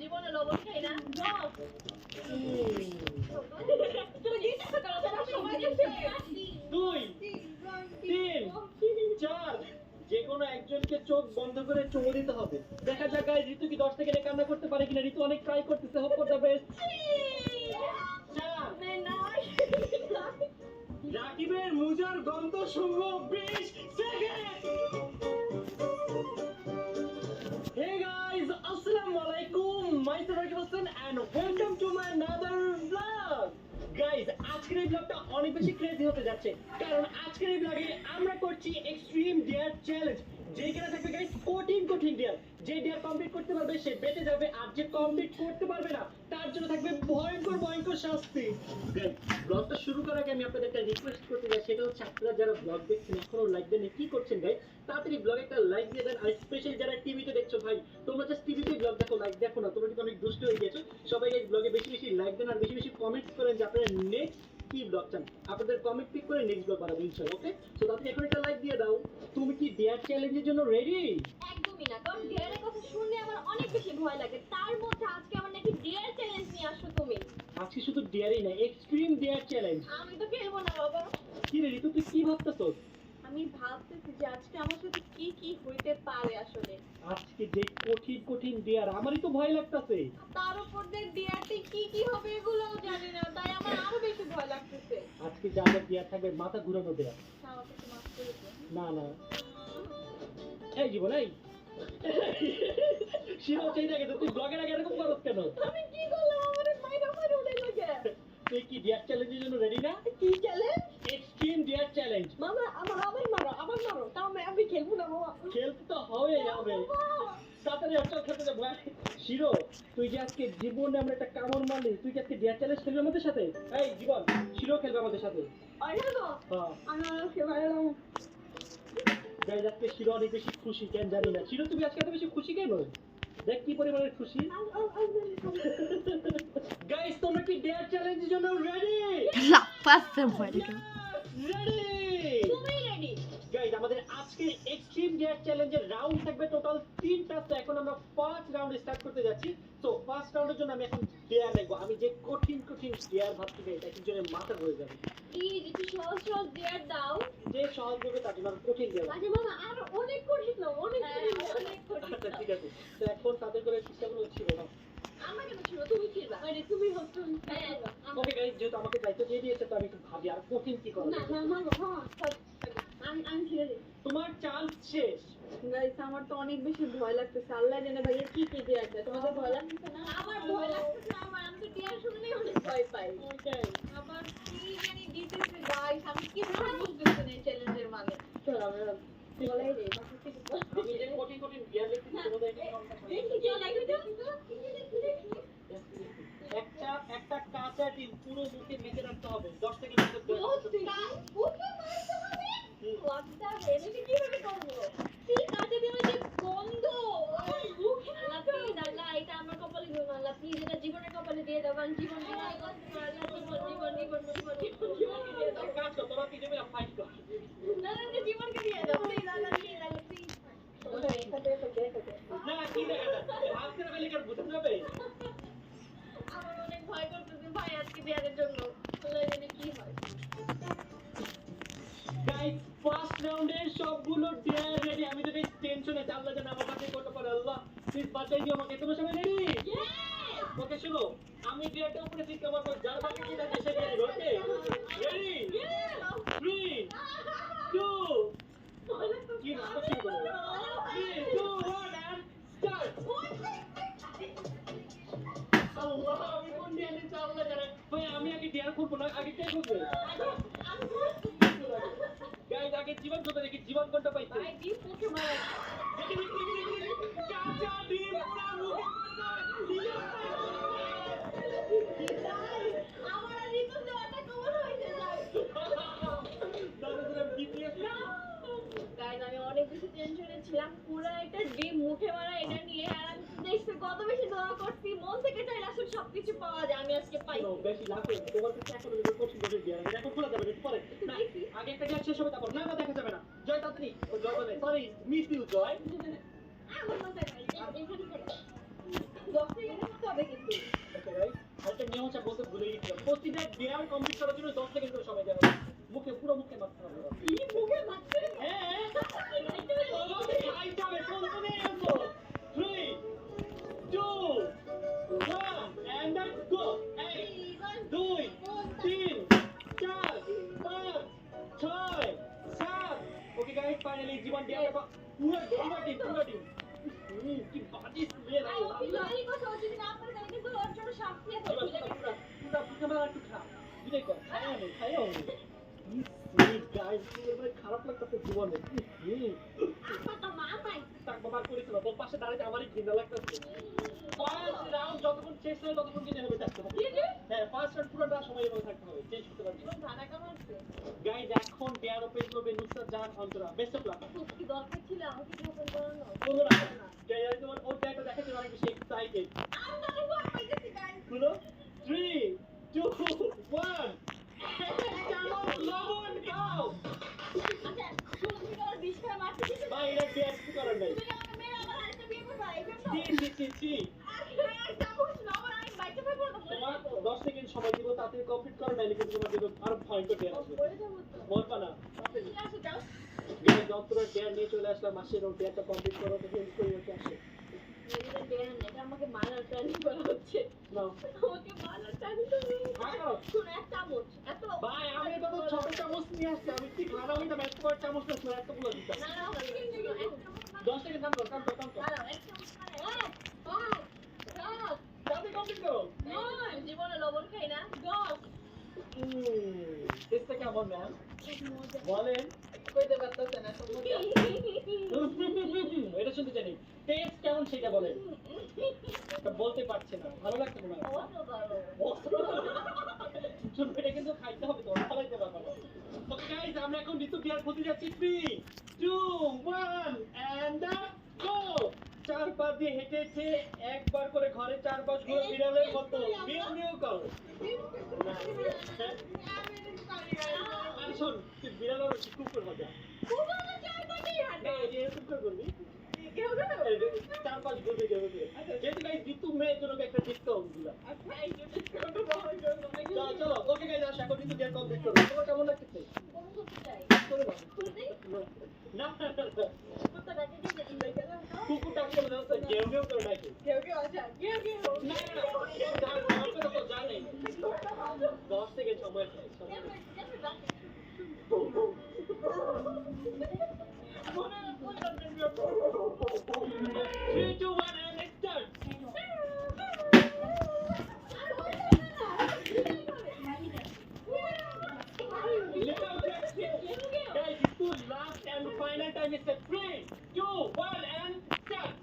জীবনে লবণ খাই না। তুমি দিতে থাকো, তোমার সময় গেছে। 2 3 4 যে কোনো একজনকে চোখ বন্ধ করে চুমু দিতে হবে। দেখা যাক গাইস ঋতু কি 10 সেকেন্ডে কান্না করতে পারে কিনা। ঋতু অনেক ট্রাই করতেছে, হোপ ফর দ্য বেস্ট। রাকিবের মুজার গন্ধ শুনব 20 সেকেন্ড। হে গাইস আসসালামু আলাইকুম, myself Rakib Hasan and welcome to my another blog. Guys আজকের এই ব্লগটা অনেক বেশি ক্রেজি হতে যাচ্ছে, কারণ আজকের এই ব্লগে আমরা করছি এক্সট্রিম ডেয়ার চ্যালেঞ্জ, যেখানে থাকবে গাইস কঠিন কঠিন ডেয়ার। যে ডেয়ার কমপ্লিট করতে পারবে সে বেঁচে যাবে, আর যে কমপ্লিট করতে পারবে না তার জন্য থাকবে ভয়ঙ্কর ভয়ঙ্কর শাস্তি। গাইস ব্লগটা শুরু করার আগে আমি আপনাদের একটা রিকোয়েস্ট করতে চাই, সেটা হচ্ছে আপনারা যারা ব্লগ দেখছেন এখনো লাইক দেননি, কি করছেন গাইস? তাড়াতাড়ি ব্লগে একটা লাইক দিয়ে দেন। আর স্পেশালি যারা টিভিতে দেখছো ভাই, তোমরা জাস্ট টিভিতে ব্লগ দেখো, লাইক দেখো না, তোমরা কিন্তু অনেক দুষ্ট হয়ে গেছো। সবাই গাইস ব্লগে বেশি বেশি লাইক দেন, আর বেশি বেশি কমেন্টস করেন যে আপনারা নেক্সট কি ব্লগ চান আপনাদের কমেন্ট পিক করে নেক্সট ব্লগ বানাবো ইনশাআল্লাহ ওকে সো তাতে এখন একটা লাইক দিয়ে দাও তুমি কি ডেয়ার চ্যালেঞ্জের জন্য রেডি একদমই না, কারণ ডেয়ারের কথা শুনলে আমার অনেক বেশি ভয় লাগে। তার মধ্যে আজকে আমার নাকি ডেয়ার চ্যালেঞ্জ নিয়ে আসছো তুমি। আজকে শুধু ডেয়ারই না এক্সট্রিম ডেয়ার চ্যালেঞ্জ আমি তো খেলবো না বাবা। কি রে ঋতু তুই কি ভাবতেছস আমি ভাবতেছি যে আজকে আমার সাথে কি কি হইতে পারে আসলে। আজকে যে কঠিন কঠিন ডেয়ার আমারই তো ভয় লাগতেছে তার উপর দিয়ে ডেয়ারতে কি কি হবে এগুলোও জানি না, তাই আমার আরো বেশি ভয় লাগতেছে। আজকে যা আমার ডেয়ার থাকবে মাথা ঘুরানো ডেয়ার আমাকে একটু মাফ করে দিও। না না এই জীবন এই শিরো চাই না তুই ব্লগের আগে এরকম করছ কেন আমি কি করলাম? আমারে মাইরা মাইরা উড়ে লাগে। তুই কি ডেয়ার চ্যালেঞ্জের জন্য রেডি না কি চ্যালেঞ্জ? এক্সট্রিম ডেয়ার চ্যালেঞ্জ মামা আমার আবার মারো তাও আমি খেলবো না বাবা। খেলতে তো হবেই হবে তাড়াতাড়ি চল খেলতে যাবো শিরো তুই যে আজকে জীবনে আমরা একটা কামড় মারলি তুই কি আজকে ডেয়ার চ্যালেঞ্জ খেলবি আমাদের সাথে এই জীবন শিরো খেলবে আমাদের সাথে আরে না হ্যাঁ আমি আর খেলাম। গাইজ আজকে শিরো অনেক বেশি খুশি কেন জানি না শিরো তুমি আজকে এত বেশি খুশি কেন দেখ কি পরিমাণের খুশি গাইজ তোমরা কি ডেয়ার চ্যালেঞ্জের জন্য ready La pasta muerta. Ready তুমি রেডি? গাইজ আমাদের আজকে এক্সট্রিম ডেয়ার চ্যালেঞ্জের রাউন্ড থাকবে টোটাল 3টা তো এখন আমরা ফার্স্ট রাউন্ড স্টার্ট করতে যাচ্ছি তো ফার্স্ট রাউন্ডের জন্য আমি এখন ডেয়ার নেব আমি যে কঠিন কঠিন ডেয়ার ভাবছি এটা একজনের মাথা ঘুরে যাবে প্লিজ একটু সহজ সহজ ডেয়ার দাও। যে সহজ হবে তার জন্য আরো কঠিন ডেয়ার আচ্ছা মামা আর অনেক কঠিন না, অনেক কঠিন। আচ্ছা ঠিক আছে তো এখন তাদের করে চেষ্টাগুলো ছিল না আমাকে তো ছিল তুমি খেলবা। আরে তুমি হচ্ছে ওকে গাইজ যেহেতু আমাকে দায়িত্ব দিয়ে দিয়েছে তো আমি একটু ভাবি আর কঠিন কি করা না যায়। না মামা হ্যাঁ আমি খেলে দিই। তোমার চান্স শেষ গাইস আমার তো অনেক বেশি ভয় লাগতেছে। আল্লাহ জানে ভাইয়া কি কি দিয়ে আছে। তোমাদের ভয় লাগতেছে না? আমার ভয় লাগতেছে না। আমি তো টিয়ার শুনলেই অনেক ভয় পাই। ওটাই আবার কি জানি দিতেছে গাইস, আমি কি ভাবে বুঝতেছি না এই চ্যালেঞ্জের মানে। চল আমরা বলাই দেই বাকি কিছু আমি যে কঠিন কঠিন ডেয়ার লিখছি তোমাদের একটু সংখ্যা দেখি কি লাগে তো একটা একটা কাঁচা ডিম পুরো মুখে মেখে রাখতে হবে 10 থেকে 20 মিনিট ওকে মারতে হবে। ওয়াটা এনে কিভাবে করব? কি কাজে দিবে যে গন্ধ। আল্লাহ প্লিজ আল্লাহ এটা আমার কপালে দিও না। আল্লাহ প্লিজ এটা জীবনের কপালে দিয়ে দাও। কারণ জীবন আল্লাহ জীবন দিয়ে দাও। কাজ কর তোরা কি দেবে ফাইট কর না না না জীবনকে দিয়ে দাও। Please Allah please Allah please. না কি দেখা আজকে না বেলে কার বুঝতে যাবে আমার অনেক ভয় করতেছে ভাই আজকে বিয়ারের জন্য। আল্লাহ জানে কি হয়। গাইস ফার্স্ট রাউন্ডে সবগুলো ডেয়ার রেডি আমি তো বেশ টেনশনে আল্লাহ জানে আমার কাছে করতে পারে আল্লাহ প্লিজ বাঁচাই দিও আমাকে তোমরা সবাই রেডি ওকে শুনো আমি ডেয়ারটা উপরে ঠিক কভার করব যার বাকি কি থাকে সে রেডি ওকে রেডি 3 2 কি না শুরু করো 3 2 1 এন্ড স্টার্ট আল্লাহ আমি কোন ডেয়ার নিতে আল্লাহ জানে ভাই আমি আগে ডেয়ার করব না আগে কে করবে গাইস আগে জীবন করতে দেখি জীবন কোনটা পাইছে ভাই ডিপ মুখে মারা। কাঁচা ডিম পুরা মুখে আমার আর ঋতু দেওয়াটা কমন হয়েছে গাইস আমি অনেক বেশি টেনশনে ছিলাম। পুরো একটা ডিম মুখে মারা এটা নিয়ে আর আমি দেখছি কত বেশি দোয়া করছি মন থেকে চাই আসলে সবকিছু পাওয়া যায়। আমি আজকে পাই বেশি লাফে তোমার কাছে এখন আমি কঠিন করে দিয়ে আমি এখন খোলা যাবে একটু পরে না আগে একটা গ্যাস শেষ হবে তারপর না না দেখা যাবে না জয় তাত্রি ও জয় বলে সরি মিস ইউ জয় আমার মাথায় নাই এখানে করে 10 সেকেন্ডের মতো হবে কিন্তু। ওকে গাইস আরেকটা নিয়ম হচ্ছে বলতে ভুলে গেছিলাম প্রতিটা ডেয়ার কমপ্লিট করার জন্য 10 সেকেন্ড করে সময় দেওয়া হবে মুখে পুরো মুখে মারতে হবে কি মুখে মারছে? হ্যাঁ আই যাবে কোন কোনে আসো 3 2 1 and let's go এই 2 3 4 5 6 7 ওকে গাইস ফাইনালি জীবন ডেয়ারটা পুরো টিম কি বাজি স্মেল আই ওই কথা হচ্ছে না আপনার কাছে কিন্তু ওর জন্য শাস্তি আছে। পুরো পুরো একটু খা দুটাই কর খাইও গাইস পুরো খারাপ লাগতেছে জীবনে আপনার তো মা নাই। তাক বাবা করেছিল তোর পাশে দাঁড়াতে আমারই ঘৃণা লাগতেছে ফার্স্ট রাউন্ড যতক্ষণ শেষ হয় ততক্ষণ কিন্তু এভাবে থাকতে হবে হ্যাঁ ফার্স্ট রাউন্ড পুরোটা সময় এভাবে থাকতে হবে চেঞ্জ করতে পারবি না ধারা কামাচ্ছে। গাইস এখন ডেয়ার ওপেন করবে Nusrat Jahan Antara best of luck কি দরকার ছিল আমাকে কি ওপেন করানো? বলো না গাইস তোমার ওর ডেয়ারটা দেখাতে অনেক বেশি এক্সাইটেড আমি তো ভয় পাইতেছি গাইস। শুনো 3 2 1 তাড়াতাড়ি কমপ্লিট করো, নাইলে কিন্তু তোমার জন্য আরো ভয়ঙ্কর ডেয়ার আসবে। বলে যাবো তো। মরবা না। ঠিক আছে, যাও। গাইস যন্ত্রের ডেয়ার নিয়ে চলে আসলাম, মাসের ওর ডেয়ারটা কমপ্লিট করো, তো হেল্প করি ওকে আসে। নিজেদের ডেয়ার না, এটা আমাকে মারার প্ল্যান করা হচ্ছে। নাও। আমাকে মারার প্ল্যান করা ভাগো। শোনো, এক চামচ, এত ভাই আমি তো তো ছোট চামচ নিয়ে আসছি, আমি ঠিক ভালো হইতাম, এত বড় চামচ না ছোট একটা গুলো দিতাম। না, না, না, এক চামচ 10 সেকেন্ড কাম করো, কাম করো, কাম করো। দাঁড়াও, এক চামচ মানে, তাড়াতাড়ি কমপ্লিট করো। জীবনে লবণ খাই না, 10। টেস্টটা কেমন ম্যাম? বলেন। কইতে পারতেছে না, তো মজা। এটা শুনতে চাই। টেস্ট কেমন সেটা বলেন। এটা বলতে পারছে না, ভালো লাগছে না। শুনুন, এটা কিন্তু খাইতে হবে, তো খাইতে পারবো না। ওকে গাইস, আমরা এখন ঋতু বিয়ার খুঁজে যাচ্ছি। 3, 2, 1 এন্ড গো। 4 পা দিয়ে হেঁটে হেঁটে একবার করে ঘরে 4 পাশ ঘুরে বিড়ালের মতো মিউ মিউ করো। আর শোন, তুই বিড়াল আর কুকুর মজা। না, এরকম করে করবি। 4 পাশ ঘুরবে যেভাবে। যেহেতু গাইস ঋতু মেয়ের জন্য একটা ডিসকাউন্ট দিলাম। চলো, ওকে গাইস, আশা করি ঋতু বিয়ার কমপ্লিট করবো। তোমার কেমন লাগতেছে? করে দাও। না, কুকুর ডাকতে হবে না, গেউ গেউ করে ডাকে। না, আমার কথা তো জানেই। 10 সেকেন্ড সময় আছে। 3, 2, 1 and start. Guys, it's too last and final time. It's a 3, 2, 1 and start.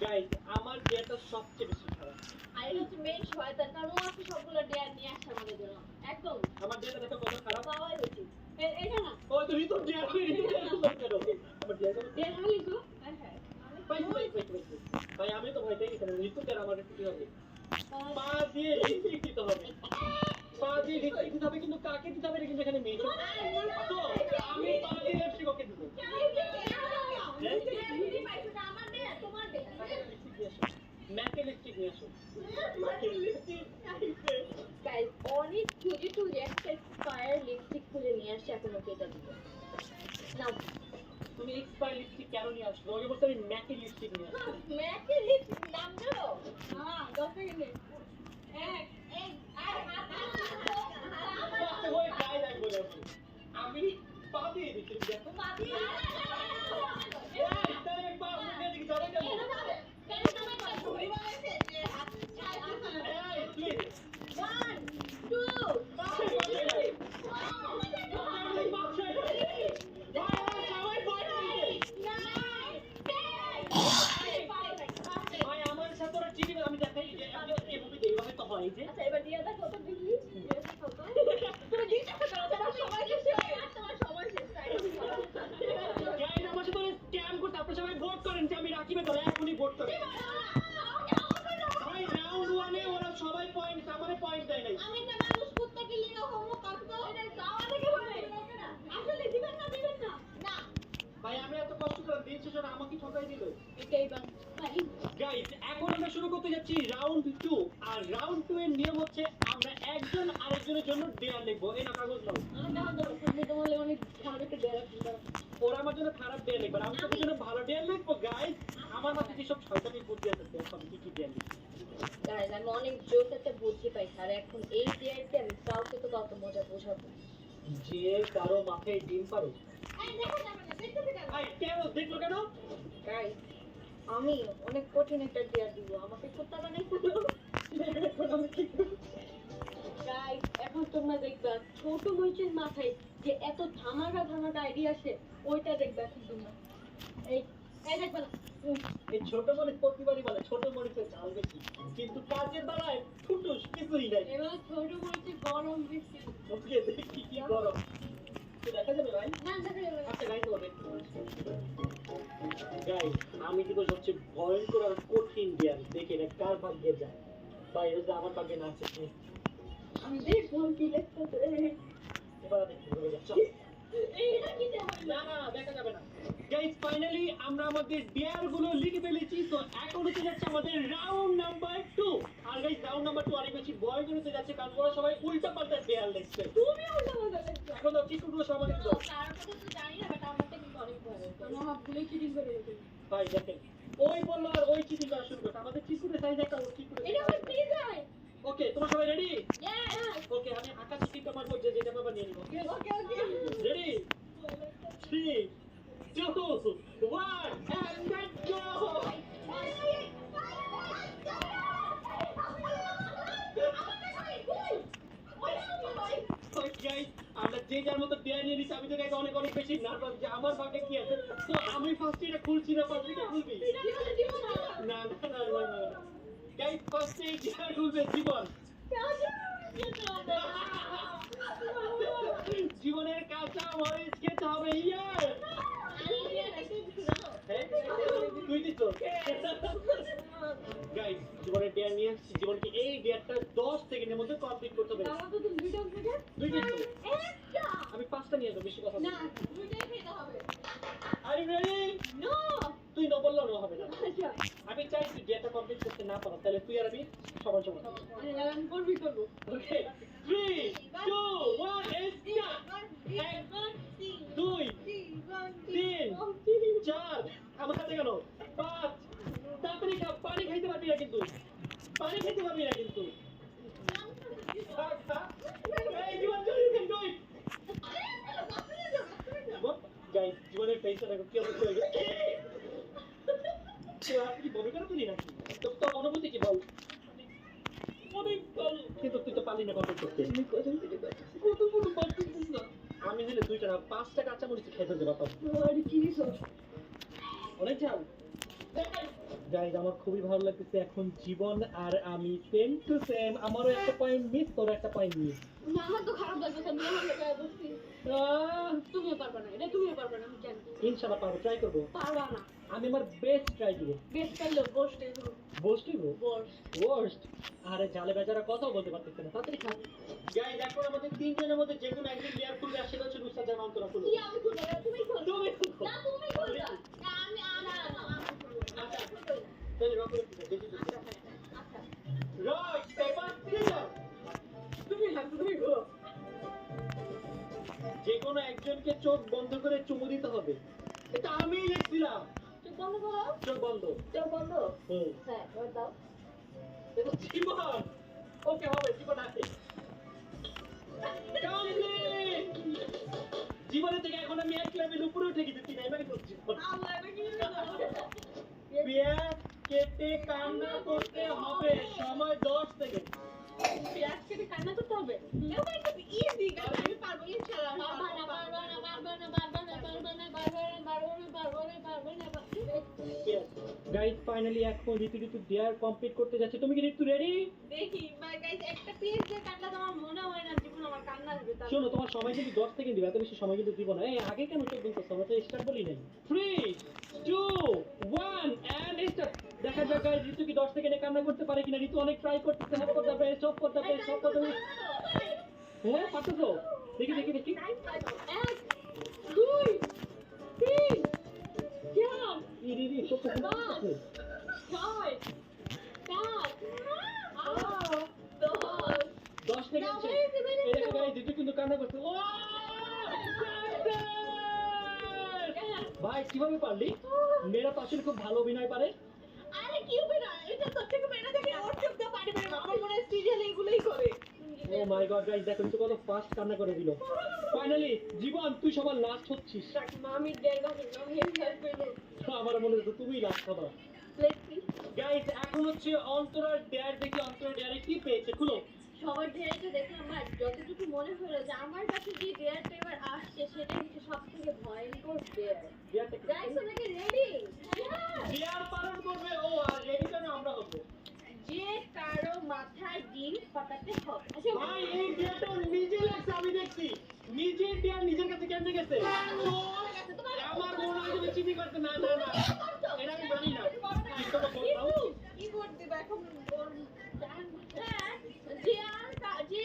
Guys, আমার ডেটা সবচেয়ে বেশি খারাপ। আরে হচ্ছে মেন শয়তান, কারণ ও আছে সবগুলো ডেয়ার নিয়ে আসছে আমাদের জন্য। একদম আমার ডেটা দেখো কত খারাপ। পাওয়াই উচিত। এটা না, ওই তো ঋতু ডেটা করো। আমার ডেটা ডেয়ার হালি গো। হ্যাঁ, হ্যাঁ। ভাই আমি তো ভয় পেয়ে গেছিলাম, ঋতু আর আমার কি হবে? পা দিয়ে লিপস্টিক দিতে হবে। পা দিয়ে লিপস্টিক দিতে হবে, কিন্তু কাকে দিতে হবে এটা কিন্তু এখানে মেয়ে। তো আমি পা দিয়ে লিপস্টিক ওকে দিব। ম্যাকে লিপস্টিক নিয়ে আসো। গাইস, অনেক খুঁজে টুজে একটা এক্সপায়ার লিপস্টিক খুঁজে নিয়ে আসছে, এখন ওকে এটা দিব। নাও, তুমি এক্সপায়ার লিপস্টিক কেন নিয়ে আসছো? ওকে বলতে আমি ম্যাকে লিপস্টিক নিয়ে আসছি। ম্যাকে লিপস্টিক নাম দাও। হ্যাঁ, 10 সেকেন্ড। এক, ওই গায়ে রাখবো না। আমি পা দিয়ে দিচ্ছি, দেখো। এই, তাহলে আমি পা দিয়ে দিচ্ছি, যাবে কেমন? এই, please। ভাই, আমার সাথে ওরা চিঠি আমি দেখাই যে এভাবে এইভাবে তো হয় যে। আচ্ছা, এবার দিয়ে দাও কত দিলি? তুমি দিতে পারো, তোমার সময় শেষ। তোমার সময় শেষ। গাইস, আমার সাথে ওরা স্ক্যাম করতে, আপনারা সবাই ভোট করেন যে আমি রাকিবে ধরে এখনই ভোট করেন। ভাই, রাউন্ড 1 এ ওরা সবাই পয়েন্ট, আমারে পয়েন্ট দেয় নাই। আমি একটা মানুষ কুত্তাকে লিয়ে হোমো কাটবো, এটা যাওয়া থেকে হবে। আসলে দিবেন না, দিবেন না। না, ভাই, আমি এত কষ্ট করে দিন শেষে আমাকে ঠকাই দিল। এটাই বাস। ভাই, গাইস, এখন আমরা শুরু করতে যাচ্ছি রাউন্ড 2। আর রাউন্ড 2 এর নিয়ম হচ্ছে আমরা একজন আরেকজনের জন্য ডেয়ার লিখবো। এই না কাগজ নাও। আমি তখন তো তুমি তোমার অনেক খারাপ একটা ডেরা দিলাম। ওরা আমার জন্য খারাপ ডেয়ার লিখবে, আমি তোদের জন্য ভালো ডেয়ার লিখবো। গাইস, আমার মাথায় যেসব শয়তানি বুদ্ধি আছে, দেখো আমি কি ডেয়ার লিখবো। গাইস, আমি অনেক জোর একটা বুদ্ধি পাইছি, আর এখন এই ডেয়ারটা আমি কাউকে তো কত মজা বোঝাবো। যে কারো মাথায় ডিম পারো। এই দেখো না, দেখতে দেখো। আই কেন দেখলো কেন? গাইস, আমি অনেক কঠিন একটা ডেয়ার দিব, আমাকে কুত্তা বানাই দিল। গাইস, এখন তোমরা দেখবা ছোট মরিচের মাথায় যে এত ধামাকা ধামাকা আইডিয়া আসে, ওইটা দেখবা এখন তোমরা। এই এই দেখবা না। এই ছোট মরিচ প্রতিবারই বলে ছোট মরিচের ঝাল বেশি, কিন্তু কাজের বেলায় ফুটুস কিছুই নাই। এবার ছোট মরিচের গরম বেশি। ওকে, দেখি কি গরম। তো দেখা যাবে ভাই? না, দেখা যাবে না। আচ্ছা গাইস, গাইস, আমি কিন্তু সবচেয়ে ভয়ঙ্কর আর কঠিন ডেয়ার দেখে এটা কার ভাগ্যে যায়। ভাই, এটা আমার ভাগ্যে না আছে। আমি দেখবো কি লিখতেছে। এবার দেখি হবে যাচ্ছে এইটা কি দেবো? না না দেখা যাবে না গাইস ফাইনালি আমরা আমাদের ডেয়ার গুলো লিখে ফেলেছি তো এখন হতে যাচ্ছে আমাদের রাউন্ড নাম্বার 2 আর গাইস রাউন্ড নাম্বার 2 অনেক বেশি ভয় করতে যাচ্ছে কারণ ওরা সবাই উল্টা পাল্টা ডেয়ার লিখছে তুমি উল্টা পাল্টা লিখছো। এখন তো চিকুগুলো সব আমাদের দাও তার কথা তো জানি না, বাট আমারটা কিন্তু অনেক ভয় হচ্ছে। আমার ভুলে চিটিং করে রেখেছি। ভাই দেখেন ওই বললো আর ওই চিঠি করা শুরু করছে আমাদের চিকুরে সাইজ একটা ওর চিকুরে এটা আমার পিজাই। ওকে তোমরা সবাই রেডি ইয়েস। ওকে আমি আকাশ চিঠি তোমার করছে যেটা বাবা নিয়ে নিব okay okay okay. Ready 3 2 1 and let's go guys আমরা যে যার মতো ডেয়ার নিয়ে নিচ্ছি আমি তো গাইস অনেক অনেক বেশি নার্ভাস যে আমার ভাগে কি আছে তো আমি ফার্স্ট এটা খুলছি না ফার্স্ট এটা খুলবি না না না না গাইস ফার্স্ট এটা খুলবে জীবন জীবনের কাঁচা মরিচ খেতে হবে ইয়ার তুই দিত গাইস জীবনের ডেয়ার নিয়ে আসছি জীবনকে এই ডেয়ারটা 10 সেকেন্ডের মধ্যে কমপ্লিট করতে হবে আমার তো তুমি ভিডিও থেকে দুই দিন তো একটা আমি 5টা নিয়ে যাবো বেশি কথা না দুইটাই খেতে হবে। আর ইউ রেডি নো তুই না বললেও না হবে না আচ্ছা আমি চাই তুই ডেয়ারটা কমপ্লিট করতে না পারো তাহলে তুই আর আমি সমান সমান আমি করবি করবো। ওকে 3 2 1 এন্ড স্টার্ট 2 3 4 আমার হাতে গেল 5 তাড়াতাড়ি খা পানি খাইতে পারবি না কিন্তু পানি খেতে পারবি না কিন্তু খা খা এই জীবন জলদি ক্যান ডু ইট গাইস জীবনের পেছনে দেখো কি অবস্থা হয়ে গেছে তুই বমি করে তুলি নাকি তো অনুভূতি কি বল অনেক ভালো কিন্তু তুই তো পালি না কত করতে আমি দিলে 2টা না 5টা কাঁচা মরিচ খেতে দেব বাবা আর কি দিছো? অনেক ঝাল গাইস আমার খুবই ভালো লাগতেছে এখন জীবন আর আমি সেম টু সেম আমারও একটা পয়েন্ট মিস তোর একটা পয়েন্ট মিস না আমার তো খারাপ লাগছে, আমি আমার লেগে বসছি। তুমিও পারবে না, এটা তুমিও পারবে না, আমি জানি। ইনশাআল্লাহ পারবো ট্রাই করব পারবা না। আমি আমার বেস্ট ট্রাই দিব বেস্ট পারলো বসতে বস দিব বস। ওয়ার্স্ট আরে জালে বেচারা কথাও বলতে পারতেছে না তাড়াতাড়ি খা গাইস এখন আমাদের তিনজনের মধ্যে যে কোনো একজন লেয়ার খুলবে আর সেটা হচ্ছে নুসরাত জাহান অন্তরা খুলবে কি আমি খুলবো না, তুমি খুলবে। তুমি খুলবে না তুমি খুলবে। না আমি না আমি খুলবো না। আচ্ছা আমি খুলবো না। তাহলে রক করে দিতে দেখি আচ্ছা আচ্ছা রক পেপার সিজার তুমি গো। যে কোনো একজনকে চোখ বন্ধ করে চুমু দিতে হবে এটা আমিই লিখছিলাম চোখ বন্ধ করো। চোখ বন্ধ চোখ বন্ধ। হুম হ্যাঁ এবার দাও। এটা জীবন ওকে হবে জীবন আছে কমপ্লিট জীবনের থেকে এখন আমি এক লেভেল উপরে উঠে গেছি তিন এবার কিন্তু জীবন আল্লাহ এটা কি পেঁয়াজ কেটে কান্না করতে হবে সময় 10 সেকেন্ড পেঁয়াজ কেটে কান্না করতে হবে। এটা একটু ইজি গাইস, আমি পারবো ইনশাআল্লাহ। পারবো না পারবো না পারবো না পারবো না পারবো না পারবো না পারবো না পারবো না পারবো না। গাইস ফাইনালি এখন ঋতু দেয়ার কমপ্লিট করতে যাচ্ছে তুমি কি ঋতু রেডি দেখি গাইস একটা পেঁয়াজ দিয়ে কাটলে তো আমার মনে হয় না জীবন আমার কান্না আসবে। শোনো তোমার সময় কিন্তু 10 সেকেন্ড দিবে এত বেশি সময় কিন্তু দিব না এই আগে কেন চোখ বন্ধ করছো আমরা তো স্টার্ট বলি নাই 3 2 1 এন্ড স্টার্ট দেখা যাক গাইস ঋতু কি 10 সেকেন্ডে কান্না করতে পারে কিনা ঋতু অনেক ট্রাই করতেছে হ্যাঁ করতে হবে সব করতে হবে সব করতে হবে হ্যাঁ পারছো দেখি দেখি দেখি 1 2 3 4 ইরি সব করতে 6 10 সেকেন্ড এই দেখো গাইস ঋতু কিন্তু কান্না করছে ও ভাই কিভাবে পারলি মেয়েরা তো আসলে খুব ভালো অভিনয় পারে আরে কি হবে না, এটা তো থেকে মেনা থেকে ওর চোখ দিয়ে পানি বের হবে। আমার মনে হয় সিরিয়াল এগুলোই করে। ও মাই গড গাইস দেখো তো কত ফাস্ট কান্না করে দিল ফাইনালি জীবন তুই সবার লাস্ট হচ্ছিস মামি ডেল আমি হেল্প করব। আমার মনে হচ্ছে তুমি লাস্ট হবা লেটস সি। গাইস এখন হচ্ছে অন্তরার ডেয়ার দেখি অন্তরার ডেয়ারে কি পেয়েছে খুলো সবার ডেয়ারটা দেখে আমার যতটুকু মনে হলো যে আমার কাছে যে ডেয়ারটা এবার আসছে সেটা হচ্ছে সবথেকে ভয়ঙ্কর ডেয়ার। ডেয়ারটা গাইস তোমরা কি রেডি? ডেয়ার পালন করবে ও আর রেডি কেন আমরা হবো যে কারো মাথায় ডিম পাকাতে হবে। আচ্ছা ভাই এই ডেয়ারটা নিজে লাগছে আমি দেখছি নিজের ডেয়ার নিজের কাছে কেমনে গেছে আমার মনে হয় তুমি চিনি করতে না না না এটা আমি জানি না কি করতে দেখো যে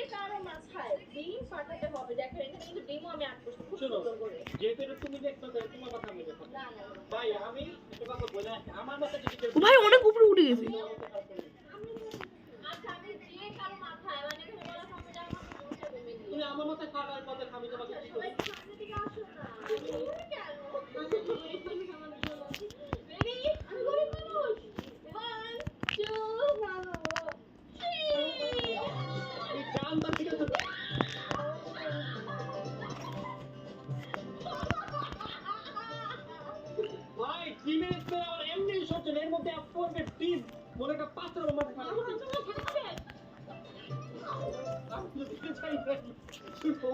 ভাই আমি একটা কথা বলে রাখি, আমার মাথায় যদি কেউ ও ভাই অনেক উপরে উঠে গেছে। আচ্ছা আমি যে কারো মাথায় মানে এখানে বলা সম্ভব আমার সমস্যা কমে দিই তুমি আমার মাথায় খাবার কথা আমি তোমাকে কি করি? সামনে দিকে আসো না কেন রেডি আমি গরিব মানুষ 1 2 মামা এই জান বাকি তো ভাই টিমের তো আর এমনি সহ্য এর মধ্যে আপনি টিম মনে একটা পাত্র মাথা খারাপ করে আমি তো দিতে চাই না শুনো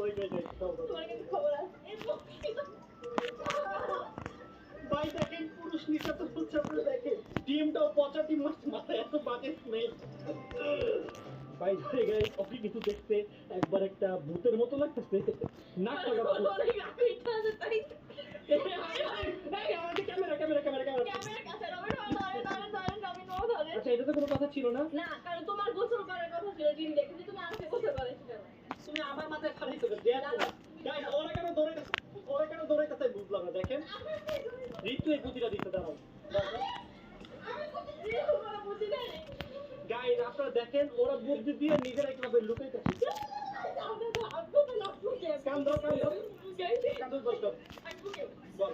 ওই ভাই দেখেন পুরুষ নির্যাতন হচ্ছে আপনারা দেখেন টিমটাও পচা টিম মাথায় এত বাজে নেই ভাই গাইস আপনি কিছু দেখতে একবার একটা ভূতের মতো লাগতেছে নাক লাগা আচ্ছা এটা তো কোনো কথা ছিল না না কারণ তোমার গোসল করার কথা ছিল জিম দেখে তুমি আমাকে গোসল করাইছো কেন তুমি আমার মাথায় খালি তো গাইস ওরা কেন দৌড়ে কাছে বুঝলাম না দেখেন ঋতু এই বুদ্ধিটা দিতে দাঁড়াও গাইস আপনারা দেখেন ওরা বুদ্ধি দিয়ে নিজেরা কিভাবে লুকাইতেছে কান্দো বল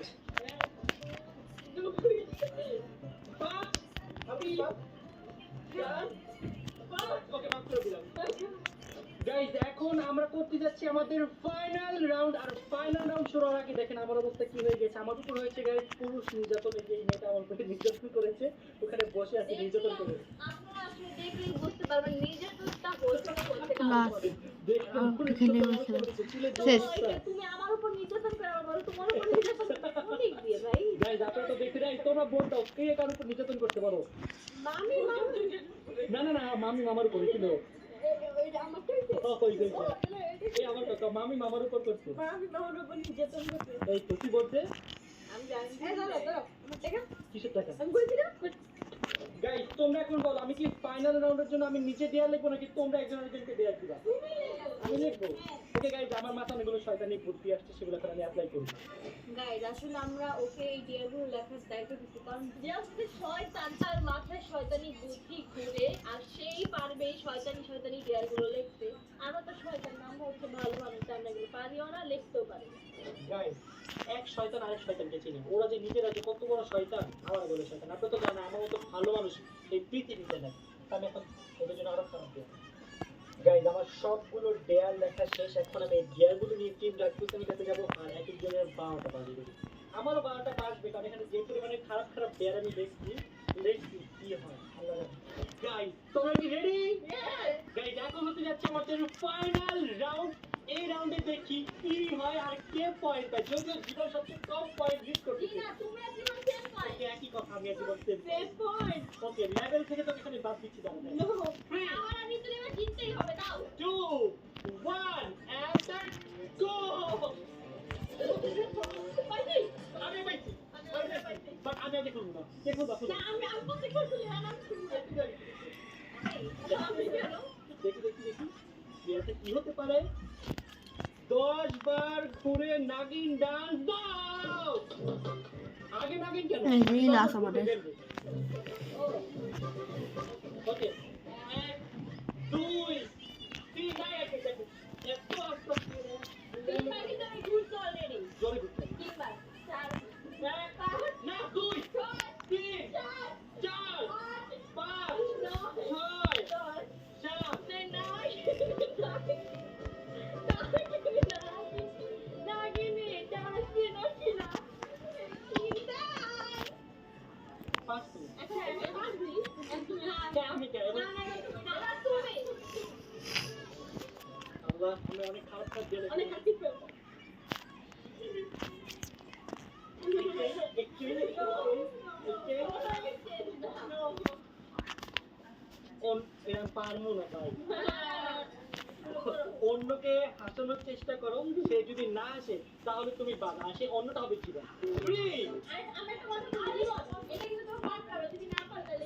গাইস এখন আমরা করতে যাচ্ছি আমাদের ফাইনাল রাউন্ড আর ফাইনাল রাউন্ড শুরুর আগে দেখেন আমার অবস্থা কি হয়ে গেছে আমার উপর হয়েছে গাইস পুরুষ নির্যাতনের যে মেয়েটা আমার উপরে নির্যাতন করেছে ওখানে বসে আছে নির্যাতন করে আপনারা আসলে দেখলেই বুঝতে পারবেন নির্যাতনটা হচ্ছে শেষ। তুমি আমার উপর নির্যাতন করে আমার বলো তোমার উপর নির্যাতন অনেক দিয়ে ভাই গাইস আপনারা তো দেখতে যাই তোমরা বল দাও কে কার উপর নির্যাতন করতে পারো মামি না মামি মামার উপর ছিল ওইটা আমার কইছে এই আমার কথা মামি মামার উপর করছে মামি মামার উপর নির্যাতন করতে এই তো কি বলছে আমি জানি এই দাঁড়াও আমার টাকা কিসের টাকা আমি কইছি না গাইস তোমরা এখন বলো আমি কি ফাইনাল রাউন্ডের জন্য আমি নিচে দেয়া লিখবো নাকি তোমরা একজন আরেকজনকে দেয়া দিবা আমি লিখবো ওকে গাইস আমার মাথায় অনেকগুলো শয়তানি বুদ্ধি আসছে সেগুলো এখন আমি অ্যাপ্লাই করব গাইস আসলে আমরা ওকে এই ডিয়ারগুলো লেখার দায়িত্ব দিচ্ছি কারণ যে আসলে শয়তান তার মাথায় শয়তানি বুদ্ধি ঘুরে আর সেই পারবে এই শয়তানি ডিয়ারগুলো লিখতে আমরা তো শয়তান না আমরা হচ্ছে ভালো মানুষ আমরা এগুলো পারিও না লিখতেও পারি গাইস এক শয়তান আরেক শয়তানকে চিনি ওরা যে নিজেরা যে কত বড় শয়তান আমার বলে শয়তান আপনি তো জানেন আমার মতো ভালো মানুষ এই পৃথিবীতে নাই আমি এখন ওদের জন্য আরো খারাপ দিই গাইস আমার সবগুলো ডেয়ার লেখা শেষ এখন আমি এই ডেয়ারগুলো নিয়ে টিম রাজপুতের কাছে যাবো আর এক একজনের 12টা বাজিয়ে দেবো আমারও 12টা বাজবে কারণ এখানে যে পরিমাণে খারাপ ডেয়ার আমি দেখছি কি হয় গাইস তোমরা কি রেডি গাইস এখন হতে যাচ্ছে আমাদের ফাইনাল রাউন্ড এই রাউন্ডে দেখি কি হয় আর কে পয়েন্ট পায় যদিও জীবন সবচেয়ে কম পয়েন্ট লিড করতেছে না তুমি আজকে আমার সেভ পাই ওকে একই কথা আমি জীবন save save point okay level থেকে তো এখানে বাদ দিচ্ছি দাও নো আমার আমি তো এবার জিততেই হবে দাও 2 1 and go আমি পাইছি বাট আমি আগে করব না কে করব না আমি বলতে করছি না আমি কেন দেখি এটা কি হতে পারে 10 বার ঘুরে নাগিন ডান্স দাও আগে নাগিন কেন এই লাস আমাদের ওকে 1 2 3 নাই আছে একটু আস্তে তিনবার কিন্তু আমি ঘুরছি অলরেডি জোরে ঘুরতে তিনবার 4 না 2 3 4 5 আমি অনেক খারাপ দিয়ে পারবো না ভাই অন্যকে হাসানোর চেষ্টা করো সে যদি না আসে তাহলে তুমি বাধা আসে অন্যটা হবে কি আমি একটা কথা বলি এটা কিন্তু তোমার পার্ট করো যদি না পারো তাহলে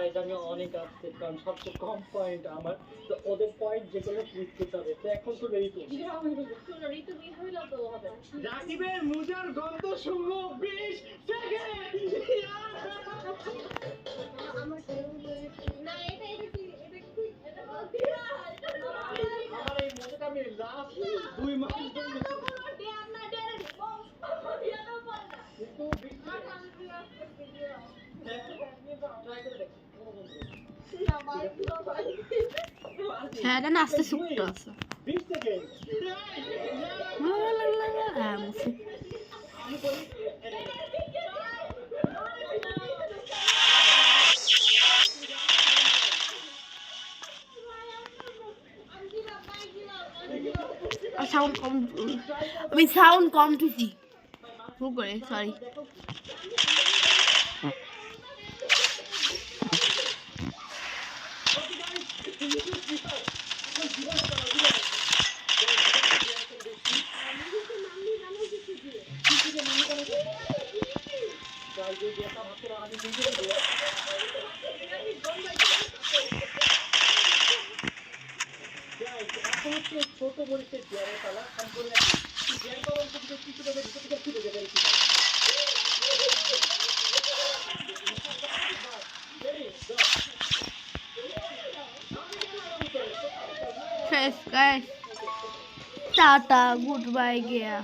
গাইজ আমি অনেক আপসেট কারণ সবচেয়ে কম পয়েন্ট আমার, তো ওদের পয়েন্ট যেগুলো কুইজ করতে হবে। তো এখন তো রেডি তো শোনো ঋতু মিস হইলেও তো হবে না। রাকিবের মুজার গন্ধ শুঙ্গ 20 সেকেন্ড। আমার না এটা এটা কি এটা বলছি না আমার এই মুজাটা আমি লাস্ট 2 মাস ধরে কিন্তু হ্যাঁ এটা নাচতে শুকতে আছে 20 সেকেন্ড। হ্যাঁ মুছে আমি বলি আর সাউন্ড কম, আমি সাউন্ড কম দিছি ভুল করে, সরি। ছোট মরিচের জিয়ারের পালা সম্পূর্ণ জিয়ার পালন করতে কিছু টাকা ভিতর থেকে ছুটে যাবে আর কি। শেষ গাইস, টাটা, গুড বাই গিয়া।